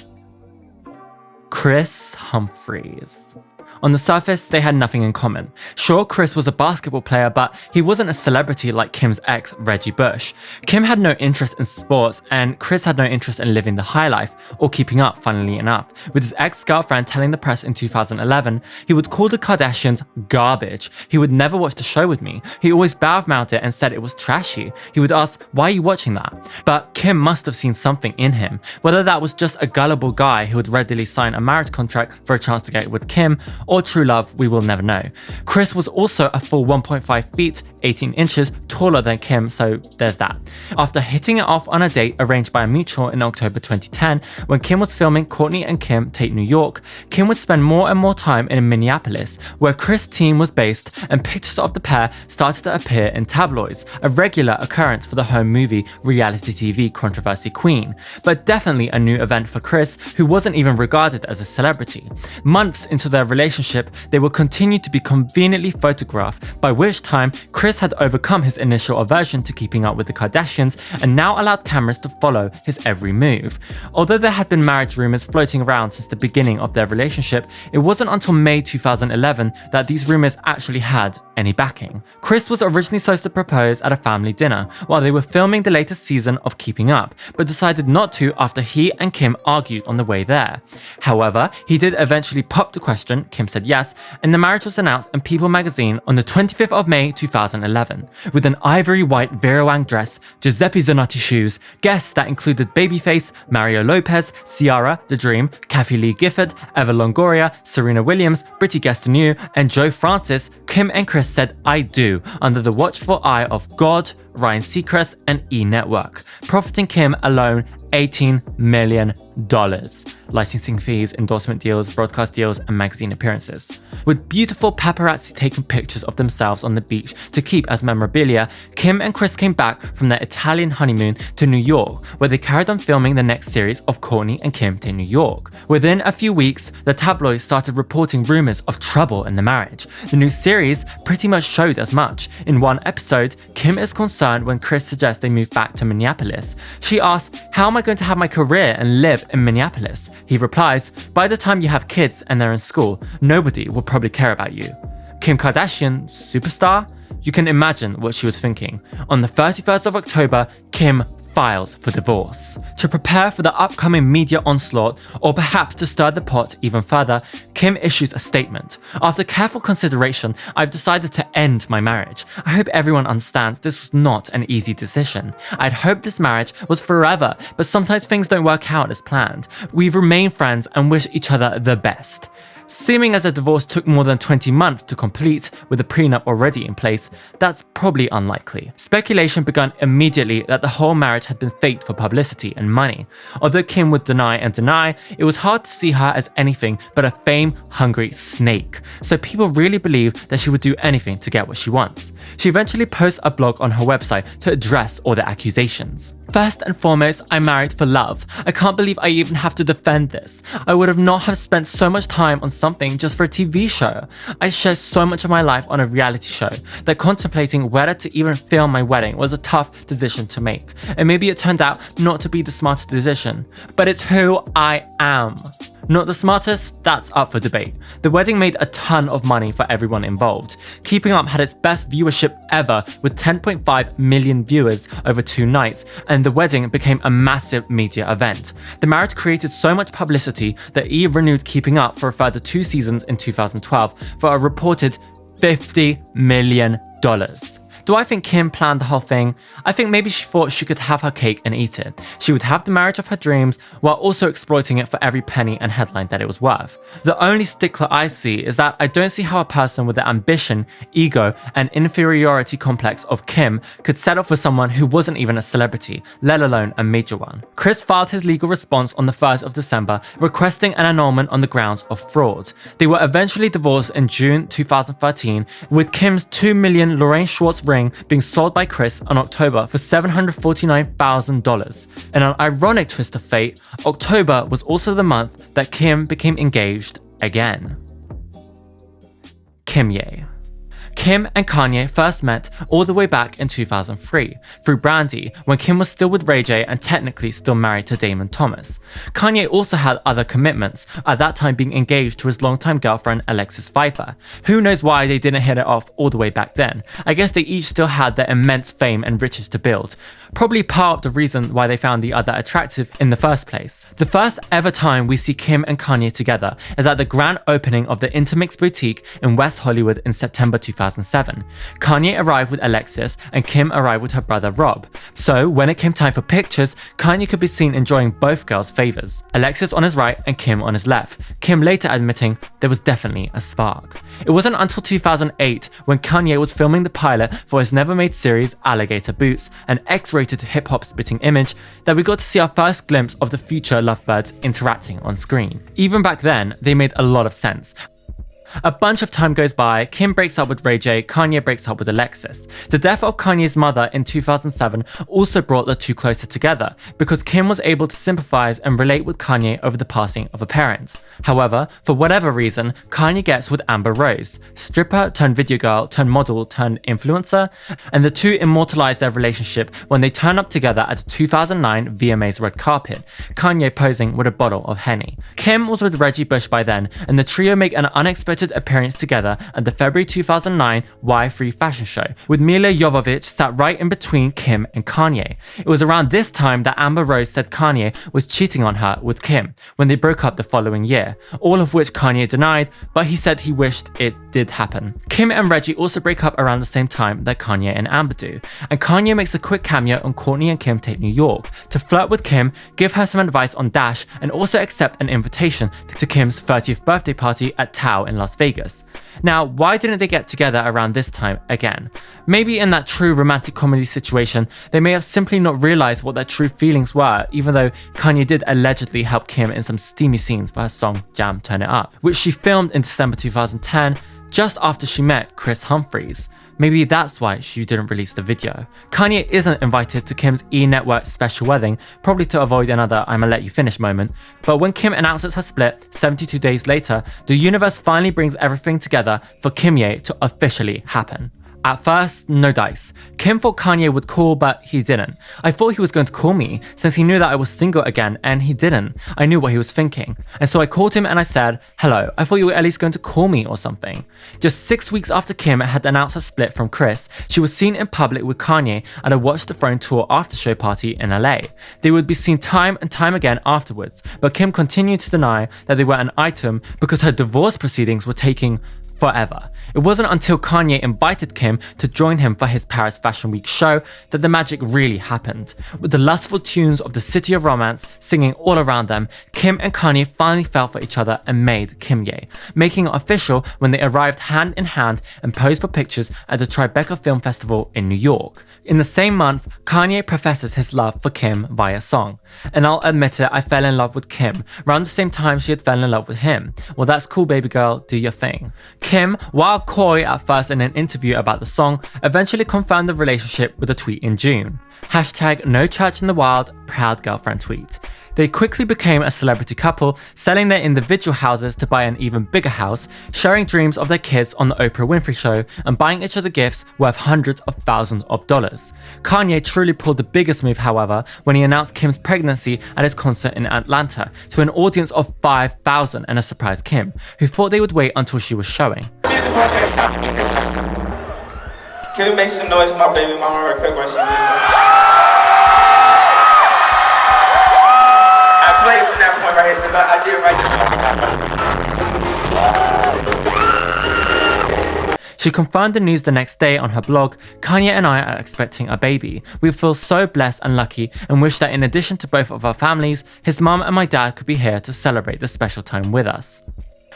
Kris Humphries. On the surface, they had nothing in common. Sure, Kris was a basketball player, but he wasn't a celebrity like Kim's ex, Reggie Bush. Kim had no interest in sports, and Kris had no interest in living the high life, or keeping up, funnily enough. With his ex-girlfriend telling the press in 2011, he would call the Kardashians garbage. He would never watch the show with me. He always badmouthed it and said it was trashy. He would ask, why are you watching that? But Kim must have seen something in him. Whether that was just a gullible guy who would readily sign a marriage contract for a chance to get with Kim, or true love, we will never know. Kris was also a full 1.5 feet, 18 inches taller than Kim, so there's that. After hitting it off on a date arranged by a mutual in October 2010, when Kim was filming Kourtney and Kim Take New York, Kim would spend more and more time in Minneapolis, where Kris' team was based, and pictures of the pair started to appear in tabloids, a regular occurrence for the home movie reality TV controversy queen, but definitely a new event for Kris, who wasn't even regarded as a celebrity. Months into their relationship, they will continue to be conveniently photographed, by which time Kris had overcome his initial aversion to keeping up with the Kardashians and now allowed cameras to follow his every move. Although there had been marriage rumors floating around since the beginning of their relationship, it wasn't until May 2011 that these rumors actually had any backing. Kris was originally supposed to propose at a family dinner while they were filming the latest season of Keeping Up, but decided not to after he and Kim argued on the way there. However, he did eventually pop the question, Kim said yes, and the marriage was announced in People magazine on the 25th of May 2011, with an ivory white Vera Wang dress, Giuseppe Zanotti shoes, guests that included Babyface, Mario Lopez, Ciara, The Dream, Kathy Lee Gifford, Eva Longoria, Serena Williams, Britney Gastineau, and Joe Francis. Kim and Kris said "I do" under the watchful eye of God, Ryan Seacrest, and E! Network, profiting Kim alone $18 million. Licensing fees, endorsement deals, broadcast deals, and magazine appearances. With beautiful paparazzi taking pictures of themselves on the beach to keep as memorabilia, Kim and Kris came back from their Italian honeymoon to New York, where they carried on filming the next series of Kourtney and Kim Take New York. Within a few weeks, the tabloids started reporting rumors of trouble in the marriage. The new series pretty much showed as much. In one episode, Kim is concerned when Kris suggests they move back to Minneapolis. She asks, "How am I going to have my career and live in Minneapolis?" He replies, "By the time you have kids and they're in school, nobody will probably care about you." Kim Kardashian, superstar? You can imagine what she was thinking. On the 31st of October, Kim files for divorce. To prepare for the upcoming media onslaught, or perhaps to stir the pot even further, Kim issues a statement. "After careful consideration, I've decided to end my marriage. I hope everyone understands this was not an easy decision. I'd hoped this marriage was forever, but sometimes things don't work out as planned. We remain friends and wish each other the best." Seeming as a divorce took more than 20 months to complete with a prenup already in place, that's probably unlikely. Speculation began immediately that the whole marriage had been faked for publicity and money. Although Kim would deny and deny, it was hard to see her as anything but a fame-hungry snake. So people really believe that she would do anything to get what she wants. She eventually posts a blog on her website to address all the accusations. "First and foremost, I married for love. I can't believe I even have to defend this. I would have not have spent so much time on something just for a TV show. I shared so much of my life on a reality show that contemplating whether to even film my wedding was a tough decision to make. And maybe it turned out not to be the smartest decision. But it's who I am. Not the smartest? That's up for debate. The wedding made a ton of money for everyone involved. Keeping Up had its best viewership ever with 10.5 million viewers over 2 nights, and the wedding became a massive media event. The marriage created so much publicity that E! renewed Keeping Up for a further 2 seasons in 2012 for a reported $50 million. Do I think Kim planned the whole thing? I think maybe she thought she could have her cake and eat it. She would have the marriage of her dreams while also exploiting it for every penny and headline that it was worth. The only stickler I see is that I don't see how a person with the ambition, ego, and inferiority complex of Kim could settle for someone who wasn't even a celebrity, let alone a major one. Kris filed his legal response on the 1st of December, requesting an annulment on the grounds of fraud. They were eventually divorced in June 2013, with Kim's $2 million Lorraine Schwartz ring being sold by Kris in October for $749,000. In an ironic twist of fate, October was also the month that Kim became engaged again. Kimye. Kim and Kanye first met all the way back in 2003 through Brandy, when Kim was still with Ray J and technically still married to Damon Thomas. Kanye also had other commitments, at that time being engaged to his longtime girlfriend Alexis Pfeiffer. Who knows why they didn't hit it off all the way back then. I guess they each still had their immense fame and riches to build. Probably part of the reason why they found the other attractive in the first place. The first ever time we see Kim and Kanye together is at the grand opening of the Intermix boutique in West Hollywood in September 2007. Kanye arrived with Alexis and Kim arrived with her brother Rob. So when it came time for pictures, Kanye could be seen enjoying both girls' favors. Alexis on his right and Kim on his left. Kim later admitting there was definitely a spark. It wasn't until 2008 when Kanye was filming the pilot for his never-made series Alligator Boots, an X-rated hip-hop spitting image, that we got to see our first glimpse of the future lovebirds interacting on screen. Even back then, they made a lot of sense. A bunch of time goes by, Kim breaks up with Ray J, Kanye breaks up with Alexis. The death of Kanye's mother in 2007 also brought the two closer together, because Kim was able to sympathize and relate with Kanye over the passing of a parent. However, for whatever reason, Kanye gets with Amber Rose, stripper turned video girl turned model turned influencer, and the two immortalize their relationship when they turn up together at the 2009 VMA's red carpet, Kanye posing with a bottle of Henny. Kim was with Reggie Bush by then, and the trio make an unexpected appearance together at the February 2009 Y3 fashion show, with Mila Jovovich sat right in between Kim and Kanye. It was around this time that Amber Rose said Kanye was cheating on her with Kim when they broke up the following year, all of which Kanye denied, but he said he wished it did happen. Kim and Reggie also break up around the same time that Kanye and Amber do, and Kanye makes a quick cameo on Kourtney and Kim Take New York to flirt with Kim, give her some advice on Dash, and also accept an invitation to Kim's 30th birthday party at Tao in Las Vegas. Now, why didn't they get together around this time again? Maybe in that true romantic comedy situation, they may have simply not realized what their true feelings were, even though Kanye did allegedly help Kim in some steamy scenes for her song Jam Turn It Up, which she filmed in December 2010, just after she met Kris Humphries. Maybe that's why she didn't release the video. Kanye isn't invited to Kim's E! Network special wedding, probably to avoid another I'ma let you finish moment, but when Kim announces her split 72 days later, the universe finally brings everything together for Kimye to officially happen. At first, no dice. Kim thought Kanye would call, but he didn't. I thought he was going to call me, since he knew that I was single again, and he didn't. I knew what he was thinking. And so I called him and I said, "Hello, I thought you were at least going to call me or something." Just 6 weeks after Kim had announced her split from Kris, she was seen in public with Kanye at a Watch the Throne tour after show party in LA. They would be seen time and time again afterwards, but Kim continued to deny that they were an item because her divorce proceedings were taking forever. It wasn't until Kanye invited Kim to join him for his Paris Fashion Week show that the magic really happened. With the lustful tunes of the City of Romance singing all around them, Kim and Kanye finally fell for each other and made Kimye, making it official when they arrived hand in hand and posed for pictures at the Tribeca Film Festival in New York. In the same month, Kanye professes his love for Kim via song. And I'll admit it, I fell in love with Kim around the same time she had fallen in love with him. Well, that's cool, baby girl, do your thing. Kim, while coy at first in an interview about the song, eventually confirmed the relationship with a tweet in June. #No Church in the Wild, proud girlfriend tweet. They quickly became a celebrity couple, selling their individual houses to buy an even bigger house, sharing dreams of their kids on the Oprah Winfrey Show, and buying each other gifts worth hundreds of thousands of dollars. Kanye truly pulled the biggest move, however, when he announced Kim's pregnancy at his concert in Atlanta to an audience of 5,000 and a surprised Kim, who thought they would wait until she was showing. Can we make some noise for my baby mama real quick while she leaves? I played from that point right here because I did write this. She confirmed the news the next day on her blog. Kanye and I are expecting a baby. We feel so blessed and lucky and wish that in addition to both of our families, his mum and my dad could be here to celebrate this special time with us.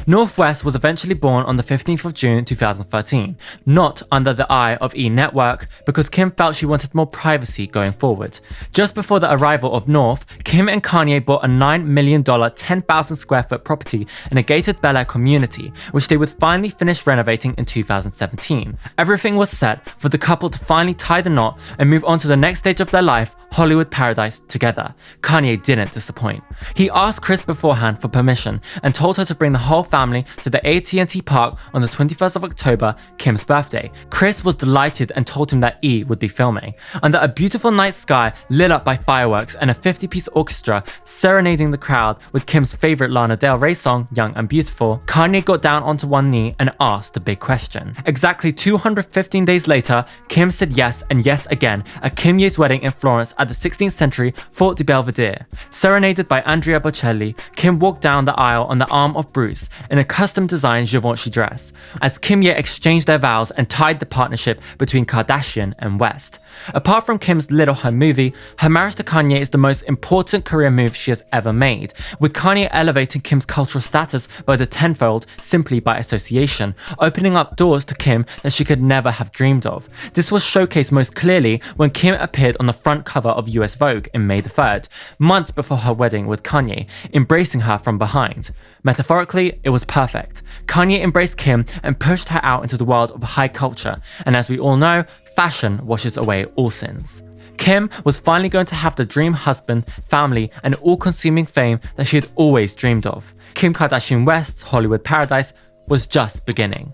Northwest was eventually born on the 15th of June 2013, not under the eye of E!Network, because Kim felt she wanted more privacy going forward. Just before the arrival of North, Kim and Kanye bought a $9 million 10,000 square foot property in a gated Bel Air community, which they would finally finish renovating in 2017. Everything was set for the couple to finally tie the knot and move on to the next stage of their life, Hollywood paradise, together. Kanye didn't disappoint. He asked Kris beforehand for permission and told her to bring the whole family to the AT&T park on the 21st of October, Kim's birthday. Kris was delighted and told him that E would be filming. Under a beautiful night sky lit up by fireworks and a 50-piece orchestra serenading the crowd with Kim's favorite Lana Del Rey song, Young and Beautiful, Kanye got down onto one knee and asked the big question. Exactly 215 days later, Kim said yes and yes again at Kimye's wedding in Florence at the 16th century Fort de Belvedere. Serenaded by Andrea Bocelli, Kim walked down the aisle on the arm of Bruce in a custom-designed Givenchy dress, as Kimye exchanged their vows and tied the partnership between Kardashian and West. Apart from Kim's Little Her movie, her marriage to Kanye is the most important career move she has ever made, with Kanye elevating Kim's cultural status by the tenfold simply by association, opening up doors to Kim that she could never have dreamed of. This was showcased most clearly when Kim appeared on the front cover of US Vogue in May the 3rd, months before her wedding with Kanye, embracing her from behind. Metaphorically, it was perfect. Kanye embraced Kim and pushed her out into the world of high culture, and as we all know, fashion washes away all sins. Kim was finally going to have the dream husband, family, and all-consuming fame that she had always dreamed of. Kim Kardashian West's Hollywood paradise was just beginning.